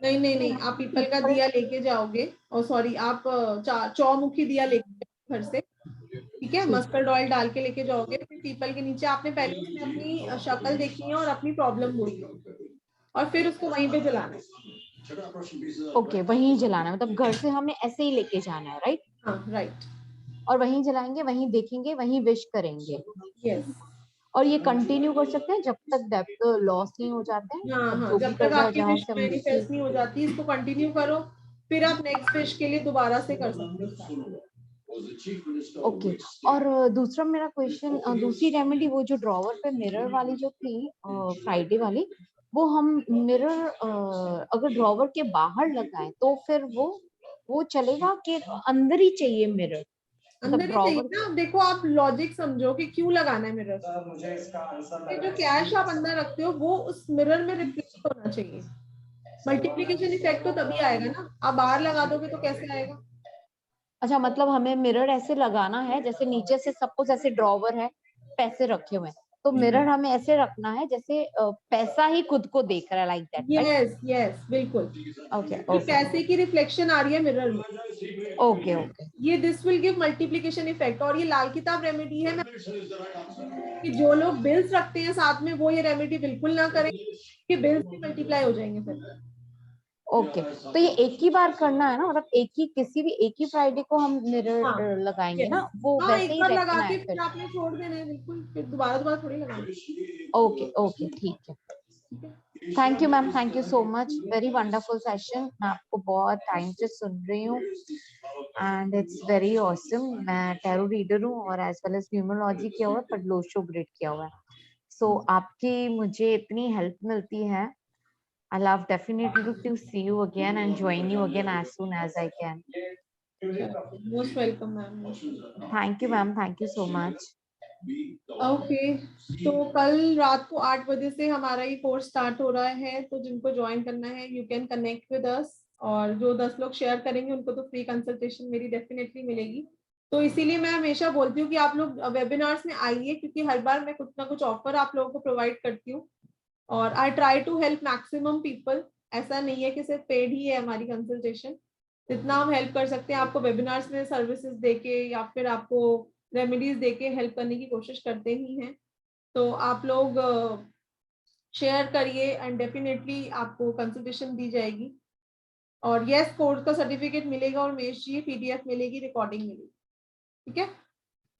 नहीं नहीं नहीं, आप पीपल का दिया लेके जाओगे, और सॉरी आप चौमुखी दिया लेके घर से, ठीक है, मस्टर्ड ऑयल डाल के लेके जाओगे। फिर पीपल के नीचे आपने पहले उसमें अपनी शक्ल देखनी है और अपनी प्रॉब्लम बोलनी है, और फिर उसको वहीं पे जलाना है। ओके, वहीं जलाना है, मतलब घर से हमें ऐसे ही लेके जाना है, राइट? हाँ, राइट। और वहीं जलाएंगे, वहीं देखेंगे, वहीं विश करेंगे। यस। और ये कंटिन्यू कर सकते हैं जब तक डेप्थ लॉस नहीं हो जाते हैं? हाँ हाँ, जो जब भी तक करना है, आपकी जहाँ विश से हम मैनिफेस्ट नहीं हो जाती, इसको कंटिन्यू करो, फिर आप नेक्स्ट विश के लिए दोबारा से कर सकते हो। ओके। और दूसरा मेरा क्वेश्चन, दूसरी रेमेडी वो जो ड्रॉवर पे मिरर वाली जो थी फ्राइडे वाली, वो हम मिरर अगर ड्रॉवर के बाहर लगाएं तो फिर वो चलेगा कि अंदर ही चाहिए मिरर? अंदर ही चाहिए ना। देखो, आप लॉजिक समझो कि क्यों लगाना है मिरर। जो कैश आप अंदर रखते हो वो उस मिरर में रिफ्लेक्ट होना चाहिए। मल्टीप्लिकेशन इफेक्ट तो तभी आएगा ना, आप बाहर लगा दोगे तो कैसे आएगा? अच्छा, मतलब हमें मिरर ऐसे लगाना है जैसे नीचे से सपोज ऐसे ड्रॉवर है, पैसे रखे हुए हैं, तो मिरर हमें ऐसे रखना है जैसे पैसा ही खुद को देख रहा है, लाइक दैट, यस यस बिल्कुल। ओके ये पैसे की रिफ्लेक्शन आ रही है मिरर में। ओके ओके, ये this will give multiplication effect. और ये लाल किताब रेमेडी है कि जो लोग बिल्स रखते हैं साथ में वो ये रेमेडी बिल्कुल ना करें कि बिल्स भी मल्टीप्लाई हो जाएंगे फिर। ओके तो ये एक ही बार करना है ना, मतलब एक ही किसी भी एक ही फ्राइडे को हम मिरर हाँ, लगाएंगे yes. ना, वो हाँ, वैसे एक ही बार रखना लगा है के फिर। फिर आपने छोड़ देना है बिल्कुल, फिर दोबारा थोड़ी लगाना। ओके ओके ठीक है, thank you ma'am, thank you so much, very wonderful session. मैं आपको बहुत टाइम से सुन रही हूँ एंड इट्स वेरी ऑसम। मैं टैरो रीडर हूँ और एज वेल एज न्यूमरोलॉजी किया हुआ है, पर लोशो ग्रिड किया हुआ है। सो आपकी मुझे इतनी हेल्प मिलती है। I love definitely to see you again and join you again as soon as I can. Most welcome, ma'am. Thank you, ma'am. Thank you so much. Okay, तो कल रात को 8 बजे से हमारा ये कोर्स स्टार्ट हो रहा है, तो जिनको ज्वाइन करना है you can connect with us, और जो 10 लोग शेयर करेंगे उनको तो फ्री कंसल्टेशन मेरी डेफिनेटली मिलेगी। तो इसीलिए मैं हमेशा बोलती हूँ कि आप लोग वेबिनार्स में आइए, क्योंकि हर बार मैं कुछ ना कुछ ऑफर आप लोगों को प्रोवाइड करती हूँ और I try to help maximum people. ऐसा नहीं है कि सिर्फ पेड ही है हमारी कंसल्टेशन, जितना हम हेल्प कर सकते हैं आपको वेबिनार्स में सर्विसेज देके या फिर आपको रेमेडीज देके हेल्प करने की कोशिश करते ही हैं। तो आप लोग शेयर करिए एंड डेफिनेटली आपको कंसल्टेशन दी जाएगी। और यस, कोर्स का सर्टिफिकेट मिलेगा और मेश जी PDF मिलेगी, रिकॉर्डिंग मिलेगी, ठीक है।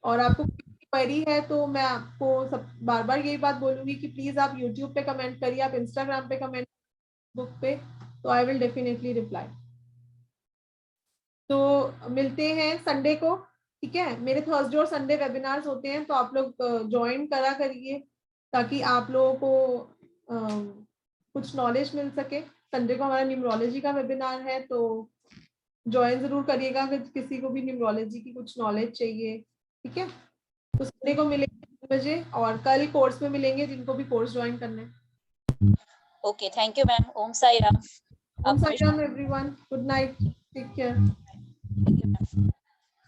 और आपको क्वेरी है तो मैं आपको सब बार बार यही बात बोलूंगी कि प्लीज आप YouTube पे कमेंट करिए, आप Instagram पे कमेंट, बुक पे, तो आई विल डेफिनेटली रिप्लाई। तो मिलते हैं संडे को, ठीक है। मेरे थर्सडे और संडे वेबिनार्स होते हैं, तो आप लोग ज्वाइन करा करिए ताकि आप लोगों को कुछ नॉलेज मिल सके। संडे को हमारा न्यूमरोलॉजी का वेबिनार है, तो ज्वाइन जरूर करिएगा अगर किसी को भी न्यूमरोलॉजी की कुछ नॉलेज चाहिए, ठीक है। तो संडे को मिलेंगे 2 बजे और कल कोर्स में मिलेंगे जिनको भी कोर्स ज्वाइन करना है। Okay, thank you ma'am. Om Sai Ram. Om Sai Ram everyone, good night, take care. Thank you, ma'am.